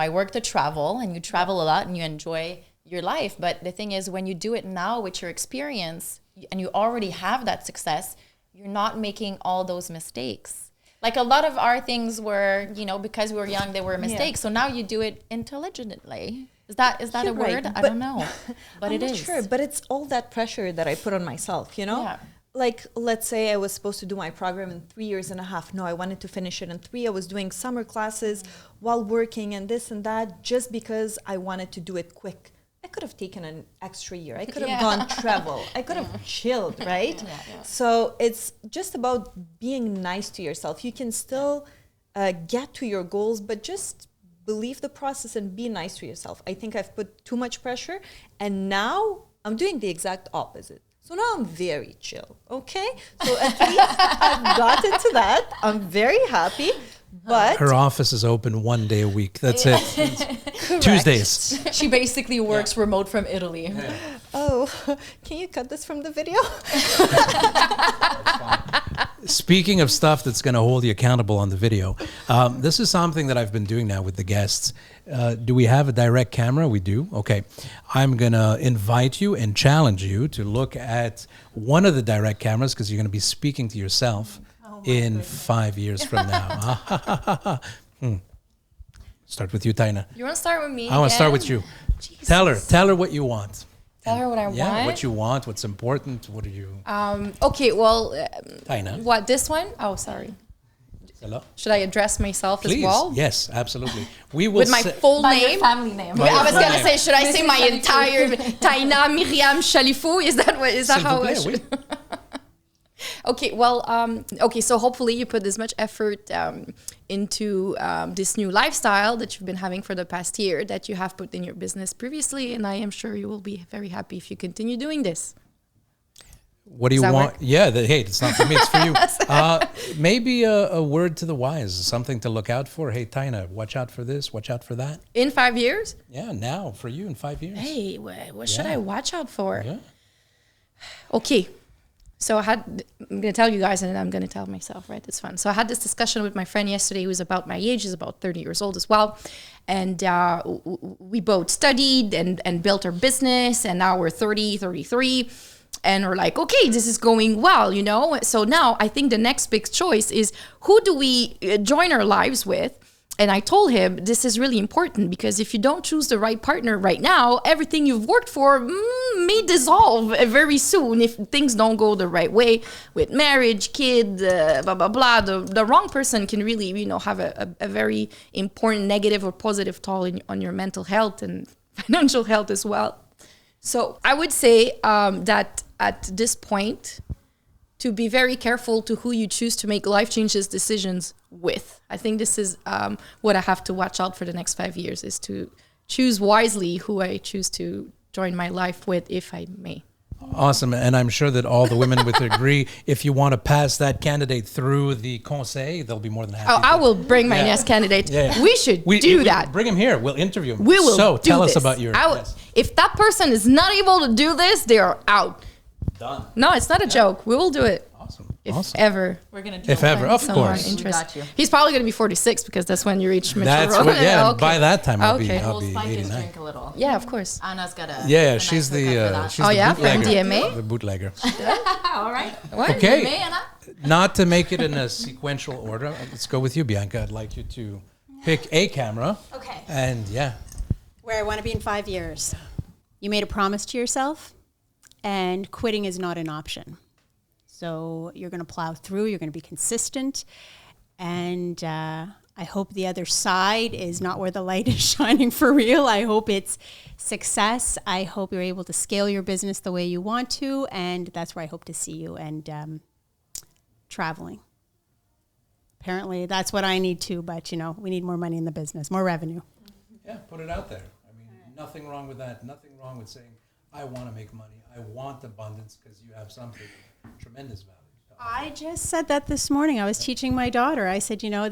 work to travel, and you travel a lot and you enjoy your life. But the thing is, when you do it now with your experience and you already have that success, you're not making all those mistakes. Like a lot of our things were, because we were young, they were mistakes. So now you do it intelligently. Is that a word? Right. I don't know, but I'm it not is. sure, but it's all that pressure that I put on myself, Yeah. like, let's say I was supposed to do my program in 3.5 years. No, I wanted to finish it in 3. I was doing summer classes while working and this and that just because I wanted to do it quick. I could have taken an extra year. I could have gone travel. I could have chilled, right? So it's just about being nice to yourself. You can still get to your goals, but just believe the process and be nice to yourself. I think I've put too much pressure, and now I'm doing the exact opposite. So now I'm very chill, okay? So at least I've gotten to that. I'm very happy, but... Her office is open 1 day a week. That's it. Tuesdays. She basically works remote from Italy. Yeah. Oh, can you cut this from the video? Speaking of stuff that's going to hold you accountable on the video, this is something that I've been doing now with the guests. Do we have a direct camera? We do. Okay. I'm going to invite you and challenge you to look at one of the direct cameras because you're going to be speaking to yourself in 5 years from now. Start with you, Taïna. You want to start with me? I want to start with you. Jesus. Tell her what you want. Tell her what I want? What you want, what's important, what are you... Okay, well... Taïna. What, this one? Oh, sorry. Hello? Should I address myself Please. as well? Yes, absolutely. We will With my full name? family name. By your I was full going to name. say, should I say my entire... Taïna Miriam Chalifou? Is that how I should... Okay, well, okay, so hopefully you put as much effort into this new lifestyle that you've been having for the past year that you have put in your business previously, and I am sure you will be very happy if you continue doing this. What do you Does that want? work? Yeah, hey, it's not for me, it's for you. Maybe a word to the wise, something to look out for. Hey, Taïna, watch out for this, watch out for that. In 5 years? Yeah, now, for you in 5 years. Hey, what should I watch out for? Yeah. Okay. So I'm going to tell you guys, and then I'm going to tell myself, right? It's fun. So I had this discussion with my friend yesterday who's about my age, is about 30 years old as well. And we both studied and built our business, and now we're 30, 33. And we're like, okay, this is going well, you know? So now I think the next big choice is who do we join our lives with? And I told him this is really important because if you don't choose the right partner right now, everything you've worked for may dissolve very soon if things don't go the right way with marriage, kid, blah, blah, blah. The wrong person can really, you know, have a very important negative or positive toll on your mental health and financial health as well. So I would say that at this point, to be very careful to who you choose to make life changes decisions with. I think this is what I have to watch out for the next 5 years, is to choose wisely who I choose to join my life with, if I may. Awesome. And I'm sure that all the women would agree. If you want to pass that candidate through the conseil, they'll be more than happy. Oh, I will bring my next candidate. Yeah. We should do that. Bring him here. We'll interview him. We will So do tell this. us about your... Yes. If that person is not able to do this, they are out. Done. No, it's not a joke. We will do it. Awesome. If Awesome. ever. We're going to do If ever, of someone course. interested. got you. He's probably going to be 46 because that's when you reach mature. That's what, yeah. Okay. By that time, I'll Okay. be We'll spike his 89. drink a little. Yeah, of course. Anna's got a Yeah, a she's nice hookup for the that. she's Oh, the yeah? From bootlegger. DMA? The bootlegger. All right. What? Okay. Me, Anna? Not to make it in a sequential order. Let's go with you, Bianca. I'd like you to pick a camera. Okay. And yeah. Where I want to be in 5 years. You made a promise to yourself, and quitting is not an option. So you're going to plow through, you're going to be consistent, and I hope the other side is not where the light is shining for real. I hope it's success. I hope you're able to scale your business the way you want to, and that's where I hope to see you, and traveling. Apparently that's what I need too, but you know, we need more money in the business, more revenue. Yeah, put it out there. I mean, nothing wrong with that. Nothing wrong with saying, I want to make money. I want abundance, because you have something tremendous value. I just said that this morning. I was teaching my daughter. I said, you know,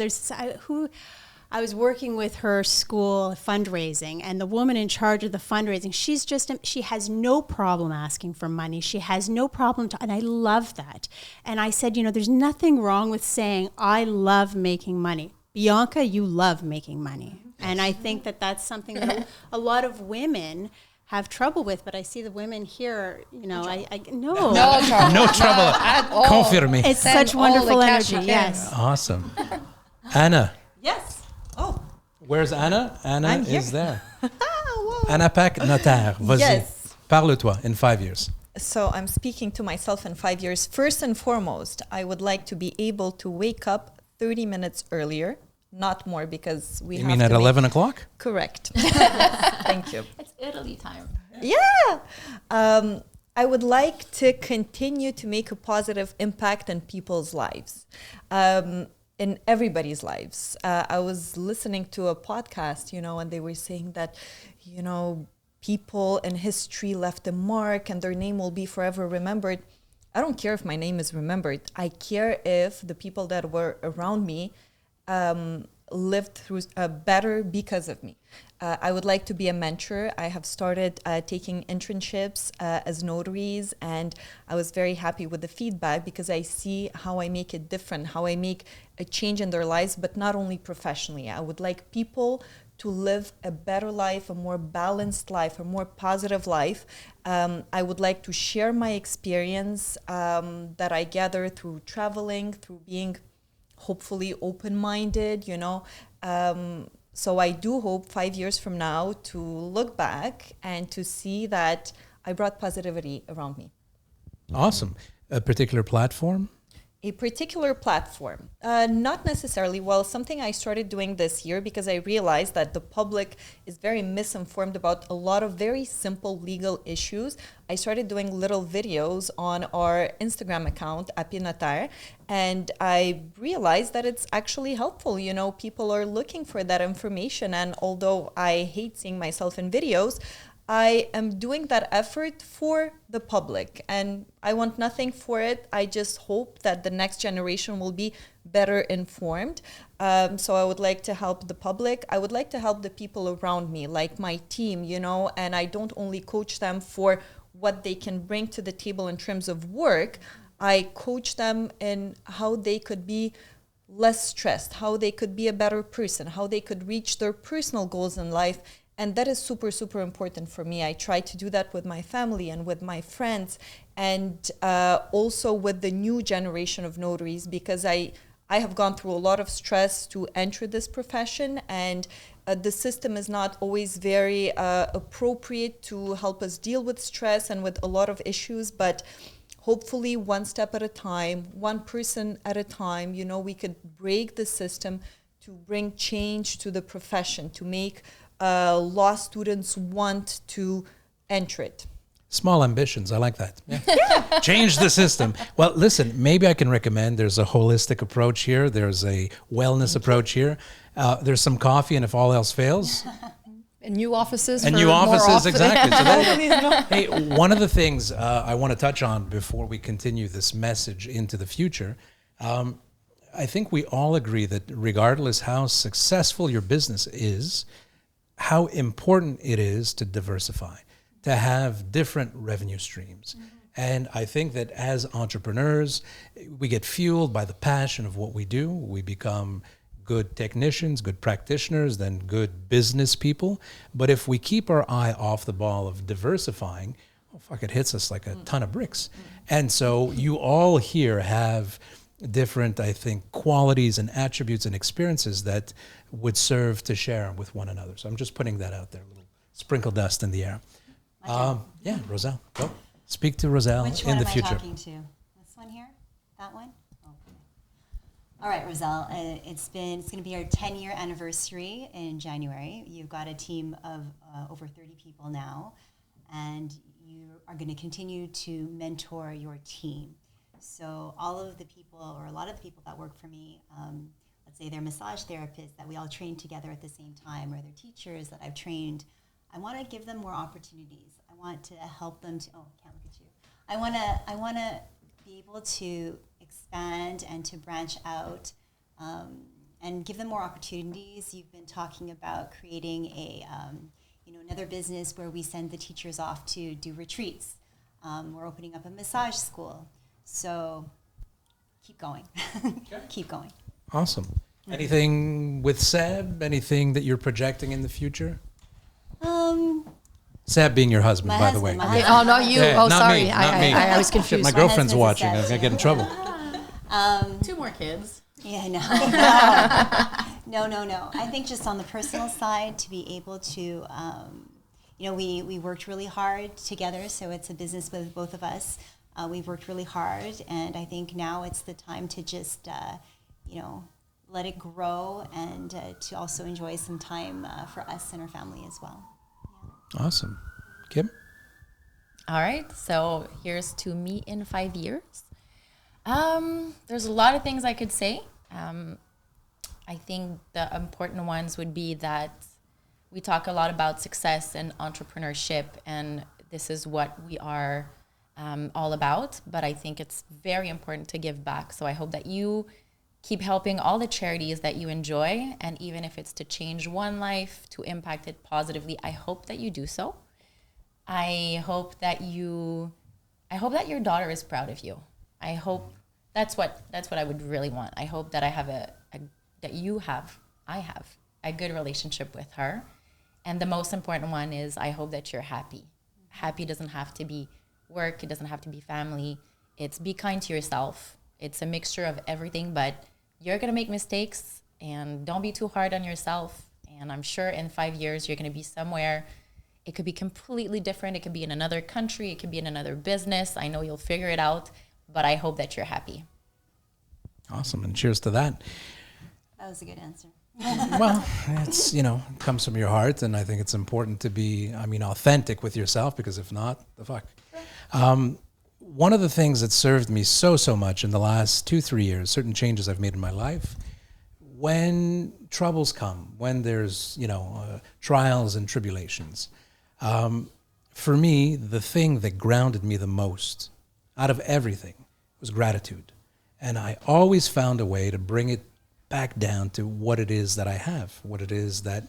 I was working with her school fundraising, and the woman in charge of the fundraising, she has no problem asking for money. She has no problem and I love that. And I said, you know, there's nothing wrong with saying, I love making money. Bianca, you love making money. And I think that that's something that a lot of women have trouble with, but I see the women here, you know, no trouble. No trouble at all. Confirm me. It's Send such all wonderful the cash energy. you can. Yes. Awesome. Anna. Yes. Oh. Where's Anna? Anna I'm here. is there. Whoa. Anna Pack, notaire. Vas-y. Yes. Parle-toi in 5 years. So I'm speaking to myself in 5 years. First and foremost, I would like to be able to wake up 30 minutes earlier, not more, because we You have mean to at make- 11 o'clock? Correct. Thank you. It's Italy time. Yeah. I would like to continue to make a positive impact in people's lives, in everybody's lives. I was listening to a podcast, and they were saying that, people in history left a mark and their name will be forever remembered. I don't care if my name is remembered. I care if the people that were around me lived through better because of me. I would like to be a mentor. I have started taking internships as notaries, and I was very happy with the feedback because I see how I make it different, how I make a change in their lives, but not only professionally. I would like people to live a better life, a more balanced life, a more positive life. I would like to share my experience that I gather through traveling, through being hopefully open-minded, So I do hope 5 years from now to look back and to see that I brought positivity around me. Awesome. A particular platform? A particular platform, not necessarily. Well, something I started doing this year because I realized that the public is very misinformed about a lot of very simple legal issues. I started doing little videos on our Instagram account, Notaire, and I realized that it's actually helpful. People are looking for that information, and although I hate seeing myself in videos, I am doing that effort for the public, and I want nothing for it. I just hope that the next generation will be better informed. So I would like to help the public. I would like to help the people around me, like my team, and I don't only coach them for what they can bring to the table in terms of work. I coach them in how they could be less stressed, how they could be a better person, how they could reach their personal goals in life. And that is super, super important for me. I try to do that with my family and with my friends, and also with the new generation of notaries, because I have gone through a lot of stress to enter this profession, and the system is not always very appropriate to help us deal with stress and with a lot of issues. But hopefully one step at a time, one person at a time, we could break the system to bring change to the profession, to make law students want to enter it. Small ambitions. I like that. Yeah. Change the system. Well, listen, maybe I can recommend there's a holistic approach here. There's a wellness approach here. There's some coffee, and if all else fails... And new offices. And for new more offices, often. exactly. So that, hey, one of the things I want to touch on before we continue this message into the future, I think we all agree that regardless how successful your business is, how important it is to diversify, to have different revenue streams. Mm-hmm. And I think that as entrepreneurs, we get fueled by the passion of what we do. We become good technicians, good practitioners, then good business people. But if we keep our eye off the ball of diversifying, it hits us like a ton of bricks. And so you all here have different, I think, qualities and attributes and experiences that would serve to share with one another. So I'm just putting that out there, a little sprinkle dust in the air. Yeah, Rozel, go. Speak to Rozel in the future. Which one am I talking to? This one here? That one? Okay. All right, Rozel, it's going to be our 10-year anniversary in January. You've got a team of over 30 people now, and you are going to continue to mentor your team. So all of the people, or a lot of the people that work for me, let's say they're massage therapists that we all train together at the same time, or they're teachers that I've trained, I want to give them more opportunities. I want to help them to, I can't look at you. I want to be able to expand and to branch out and give them more opportunities. You've been talking about creating another business where we send the teachers off to do retreats. We're opening up a massage school. So keep going. Keep going. Awesome. Anything with Seb? Anything that you're projecting in the future? Seb being your husband, by the way. Oh, not you. Yeah, oh, not sorry. me, not me. I was Shit, confused. my girlfriend's husband's watching. Seb. I'm going to get in trouble. 2 more kids. Yeah, no. No. I think just on the personal side, to be able to, we worked really hard together, so it's a business with both of us. We've worked really hard, and I think now it's the time to just, let it grow and to also enjoy some time for us and our family as well. Yeah. Awesome. Kim? All right, so here's to me in 5 years. There's a lot of things I could say. I think the important ones would be that we talk a lot about success and entrepreneurship, and this is what we are all about. But I think it's very important to give back. So I hope that you keep helping all the charities that you enjoy, and even if it's to change one life, to impact it positively, I hope that you do so. I hope that your daughter is proud of you. I hope that's what I would really want. I hope that I have I have a good relationship with her. And the most important one is I hope that you're happy. Happy doesn't have to be work. It doesn't have to be family. It's be kind to yourself. It's a mixture of everything, but you're going to make mistakes, and don't be too hard on yourself. And I'm sure in 5 years, you're going to be somewhere. It could be completely different. It could be in another country. It could be in another business. I know you'll figure it out, but I hope that you're happy. Awesome. And cheers to that. That was a good answer. Well, it's, comes from your heart, and I think it's important to be, authentic with yourself, because if not, the fuck. One of the things that served me so much in the last 2-3 years, certain changes I've made in my life, when troubles come, when there's, trials and tribulations, for me, the thing that grounded me the most out of everything was gratitude. And I always found a way to bring it back down to what it is that I have, what it is that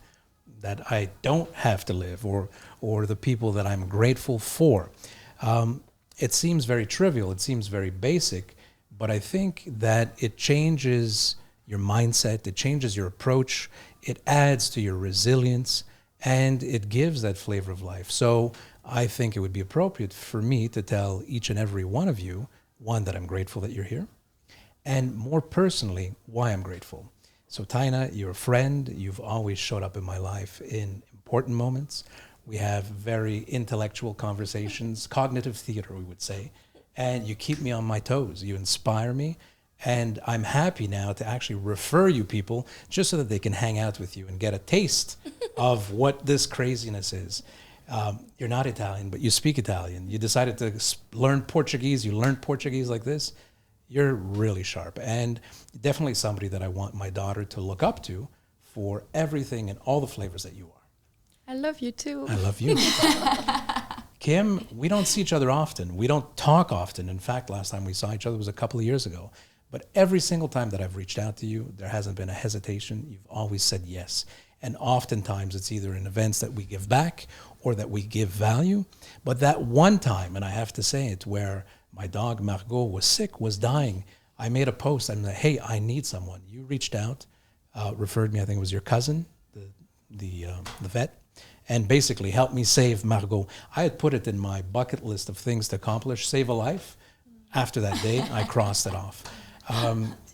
I don't have to live, or the people that I'm grateful for. It seems very trivial, it seems very basic, but I think that it changes your mindset, it changes your approach, it adds to your resilience, and it gives that flavor of life. So I think it would be appropriate for me to tell each and every one of you, one, that I'm grateful that you're here, and more personally, why I'm grateful. So Taïna, you're a friend. You've always showed up in my life in important moments. We have very intellectual conversations, cognitive theater, we would say, and you keep me on my toes. You inspire me, and I'm happy now to actually refer you people just so that they can hang out with you and get a taste of what this craziness is. You're not Italian, but you speak Italian. You decided to learn Portuguese. You learned Portuguese like this. You're really sharp, and definitely somebody that I want my daughter to look up to for everything and all the flavors that you are. I love you too. I love you. Kim, we don't see each other often. We don't talk often. In fact, last time we saw each other was a couple of years ago. But every single time that I've reached out to you, there hasn't been a hesitation. You've always said yes. And oftentimes it's either in events that we give back or that we give value. But that one time, and I have to say it, where my dog Margot was sick, was dying, I made a post. I'm like, hey, I need someone. You reached out, referred me, I think it was your cousin, the vet, and basically helped me save Margot. I had put it in my bucket list of things to accomplish, save a life. After that day, I crossed it off.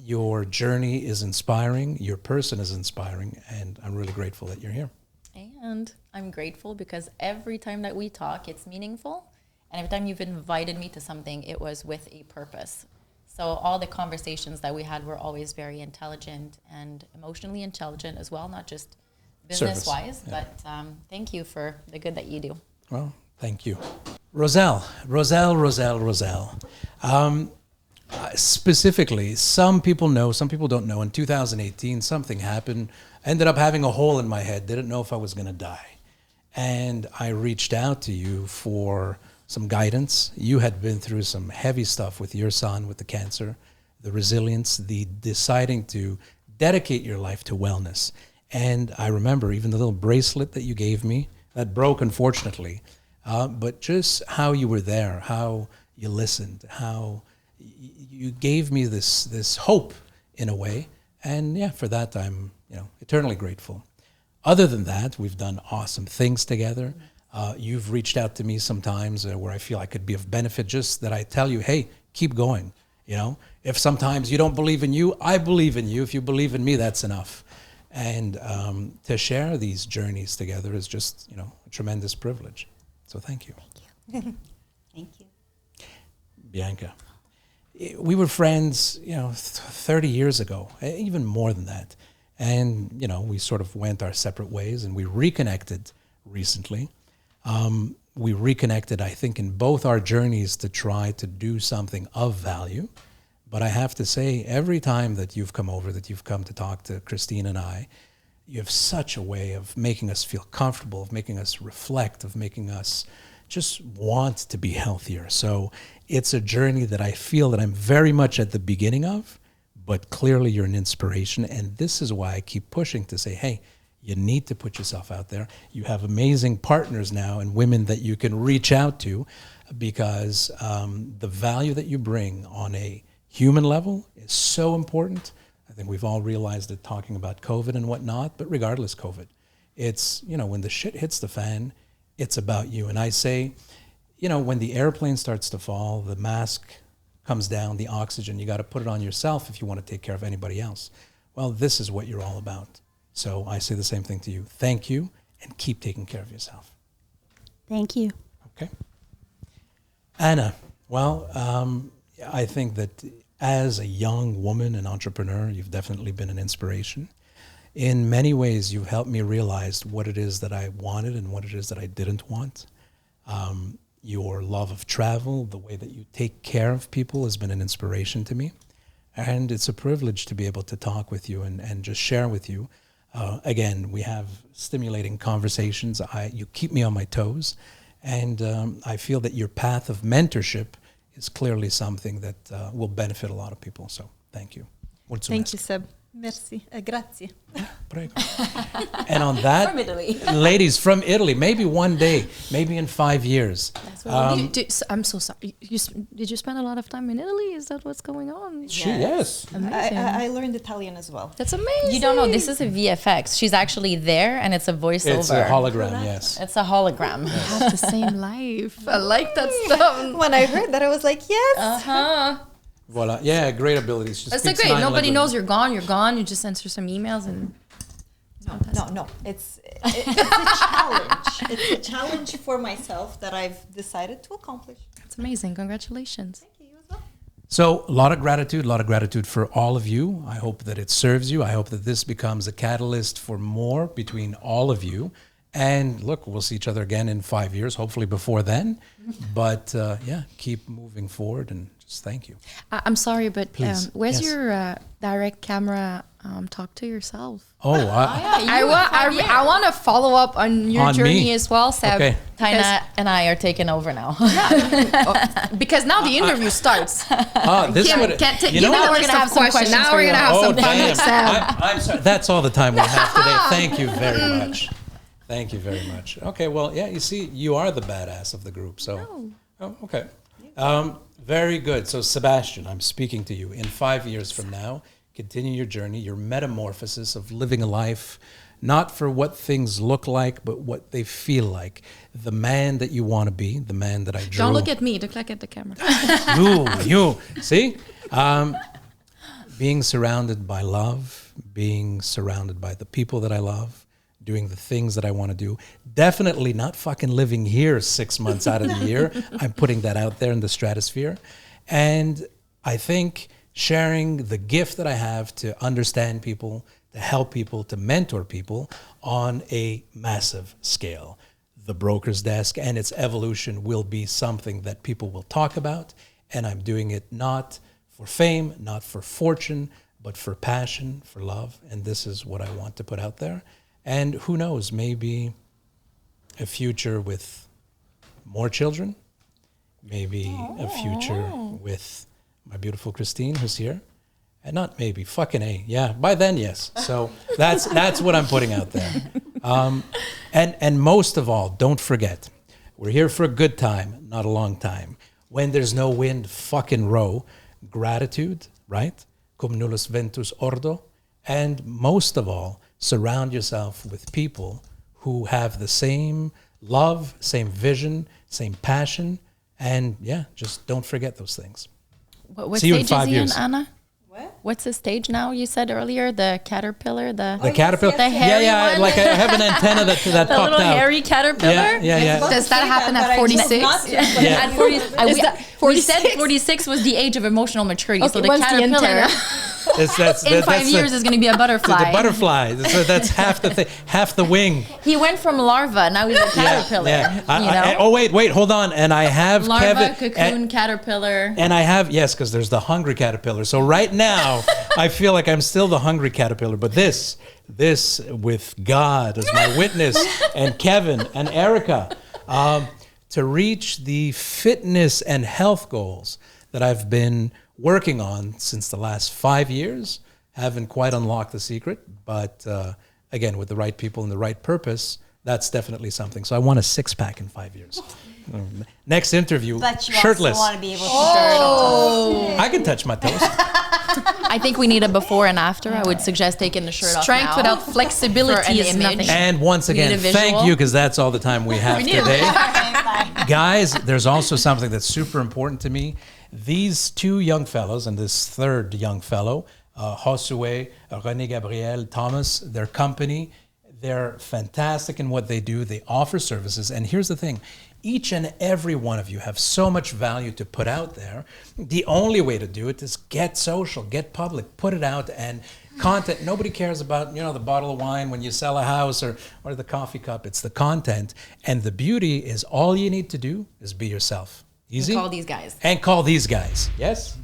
Your journey is inspiring. Your person is inspiring. And I'm really grateful that you're here. And I'm grateful because every time that we talk, it's meaningful. And every time you've invited me to something, it was with a purpose. So all the conversations that we had were always very intelligent and emotionally intelligent as well, not just business-wise. Yeah. But thank you for the good that you do. Well, thank you. Rozel. Specifically, some people know, some people don't know. In 2018, something happened. I ended up having a hole in my head. Didn't know if I was going to die. And I reached out to you for some guidance. You had been through some heavy stuff with your son, with the cancer, the resilience, the deciding to dedicate your life to wellness. And I remember even the little bracelet that you gave me, that broke, unfortunately, but just how you were there, how you listened, how you gave me this hope in a way. And yeah, for that, I'm eternally grateful. Other than that, we've done awesome things together. You've reached out to me sometimes where I feel I could be of benefit, just that I tell you, hey, keep going. If sometimes you don't believe in you, I believe in you. If you believe in me, that's enough. And to share these journeys together is just, a tremendous privilege. So thank you. Thank you. Bianca, we were friends, 30 years ago, even more than that. And, we sort of went our separate ways and we reconnected recently. We reconnected, I think, in both our journeys to try to do something of value. But I have to say, every time that you've come over, that you've come to talk to Christine and I, you have such a way of making us feel comfortable, of making us reflect, of making us just want to be healthier. So it's a journey that I feel that I'm very much at the beginning of, but clearly you're an inspiration. And this is why I keep pushing to say, hey, you need to put yourself out there. You have amazing partners now and women that you can reach out to, because the value that you bring on a human level is so important. I think we've all realized it talking about COVID and whatnot, but regardless COVID, it's, when the shit hits the fan, it's about you. And I say, when the airplane starts to fall, the mask comes down, the oxygen, you got to put it on yourself if you want to take care of anybody else. Well, this is what you're all about. So I say the same thing to you. Thank you, and keep taking care of yourself. Thank you. Okay. Anna, well, I think that as a young woman and entrepreneur, you've definitely been an inspiration. In many ways, you've helped me realize what it is that I wanted and what it is that I didn't want. Your love of travel, the way that you take care of people has been an inspiration to me. And it's a privilege to be able to talk with you and just share with you. Again, we have stimulating conversations. You keep me on my toes. And I feel that your path of mentorship is clearly something that will benefit a lot of people. So thank you. Thank you, Seb. Merci. Grazie. Prego. And on that, From Italy. ladies from Italy, maybe one day, maybe in 5 years. I'm so sorry. Did you spend a lot of time in Italy? Is that what's going on? Yes. Amazing. I learned Italian as well. That's amazing. You don't know, this is a VFX. She's actually there and it's a voiceover. It's a hologram, yes. It's a hologram. We have the same life. I like that stuff. When I heard that, I was like, yes. Uh-huh. Voila. Yeah, great abilities. She That's so speaks great. 9 Nobody languages. knows you're gone. You're gone. You just answer some emails and. No. It's a challenge. It's a challenge for myself that I've decided to accomplish. That's amazing. Congratulations. Thank you as well. So a lot of gratitude for all of you. I hope that it serves you. I hope that this becomes a catalyst for more between all of you. And look, we'll see each other again in 5 years, hopefully before then. But keep moving forward and just thank you. I'm sorry, but Please. where's Yes. your direct camera? Talk to yourself. Oh, I want to follow up on your On journey me? as well, Seb. Okay. Taïna and I are taking over now. Because now the interview starts. this Kim, would, can't take you know now what? we're gonna have some questions. Now for we're you. gonna have Oh, some fun damn. with Seb. I'm sorry. That's all the time we have today. Thank you very much. Thank you very much. Okay, well, yeah, you see, you are the badass of the group. So, Oh, okay. Very good. So, Sebastian, I'm speaking to you. In 5 years from now, continue your journey, your metamorphosis of living a life, not for what things look like, but what they feel like. The man that you want to be, the man that I drew. Don't look at me. Look at the camera. You. See? Being surrounded by love, being surrounded by the people that I love, doing the things that I want to do. Definitely not fucking living here 6 months out of the year. I'm putting that out there in the stratosphere. And I think sharing the gift that I have to understand people, to help people, to mentor people on a massive scale. The Broker's Desk and its evolution will be something that people will talk about. And I'm doing it not for fame, not for fortune, but for passion, for love. And this is what I want to put out there. And who knows, maybe a future with more children, maybe a future with my beautiful Christine, who's here. And not maybe, fucking A. Yeah, by then, yes. So that's what I'm putting out there. And most of all, don't forget, we're here for a good time, not a long time. When there's no wind, fucking row. Gratitude, right? Cum nullus ventus ordo. And most of all, surround yourself with people who have the same love, same vision, same passion, and just don't forget those things. What See you in stage 5 is he years. in, Anna? What? what's the stage now? You said earlier the caterpillar, the caterpillar. The hairy one? Like I have an antenna that the popped little out. hairy caterpillar. Yeah. Does that happen at 46? At 40, we said 46 was the age of emotional maturity. Okay, so the what's the caterpillar in 5 years is going to be a butterfly. The butterfly. So that's half the thing, half the wing. He went from larva, now he's a caterpillar. Wait, hold on. And I have Larva, Kevin. cocoon, caterpillar. And I have, yes, because there's the hungry caterpillar. So right now, I feel like I'm still the hungry caterpillar. But this with God as my witness, and Kevin and Erica, to reach the fitness and health goals that I've been working on since the last 5 years. Haven't quite unlocked the secret, but again, with the right people and the right purpose, that's definitely something. So I want a 6-pack in 5 years. Next interview, But you shirtless. also want to be able to I can touch my toes. I think we need a before and after. I would suggest taking the shirt off Strength now. without flexibility For is an nothing. image. And once We need again, a visual. thank you, because that's all the time we have today. Guys, there's also something that's super important to me. These 2 young fellows and this 3rd young fellow, Josue, René Gabriel, Thomas, their company, they're fantastic in what they do. They offer services. And here's the thing. Each and every one of you have so much value to put out there. The only way to do it is get social, get public, put it out, and content. Nobody cares about, the bottle of wine when you sell a house or the coffee cup. It's the content. And the beauty is all you need to do is be yourself. Easy? Call these guys. And call these guys. Yes?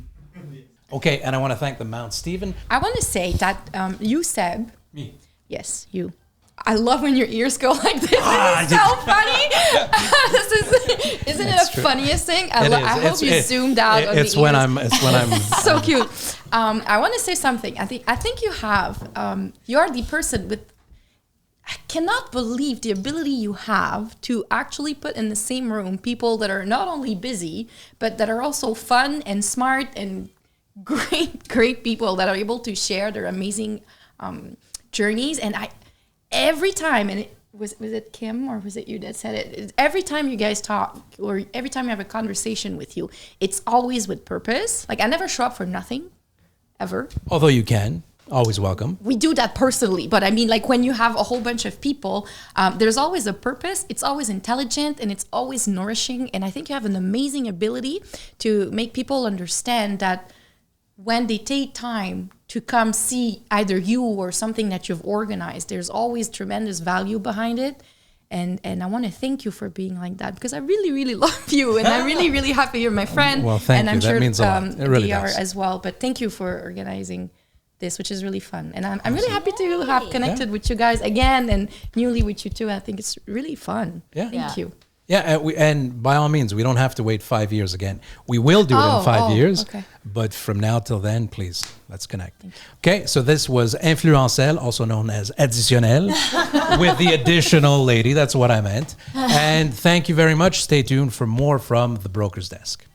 Okay, and I want to thank the Mount Stephen. I want to say that you, Seb. Me. Yes, you. I love when your ears go like this. This is so funny. Isn't it the funniest thing? I hope you zoomed out on the ears. It's when I'm So cute. I want to say something. I think you have. You are the person with. I cannot believe the ability you have to actually put in the same room people that are not only busy, but that are also fun and smart and great people that are able to share their amazing journeys. And every time, and was it Kim or was it you that said it? Every time you guys talk or every time you have a conversation with you, it's always with purpose. Like I never show up for nothing, ever. Although you can. Always welcome. We do that personally, but I mean, like when you have a whole bunch of people, there's always a purpose. It's always intelligent and it's always nourishing. And I think you have an amazing ability to make people understand that when they take time to come see either you or something that you've organized, there's always tremendous value behind it. And I want to thank you for being like that because I really, really love you. And I'm really, really happy you're my friend. Well, thank and you. I'm That sure means a lot. It really we are does. as well. But thank you for organizing this, which is really fun. And I'm really happy to have connected with you guys again and newly with you too. I think it's really fun. Yeah. Thank you. Yeah, and by all means, we don't have to wait 5 years again. We will do it in 5 years, okay. but from now till then, please, let's connect. Okay, so this was Influencelle, also known as Additionnel, with the additional lady. That's what I meant. And thank you very much. Stay tuned for more from The Broker's Desk.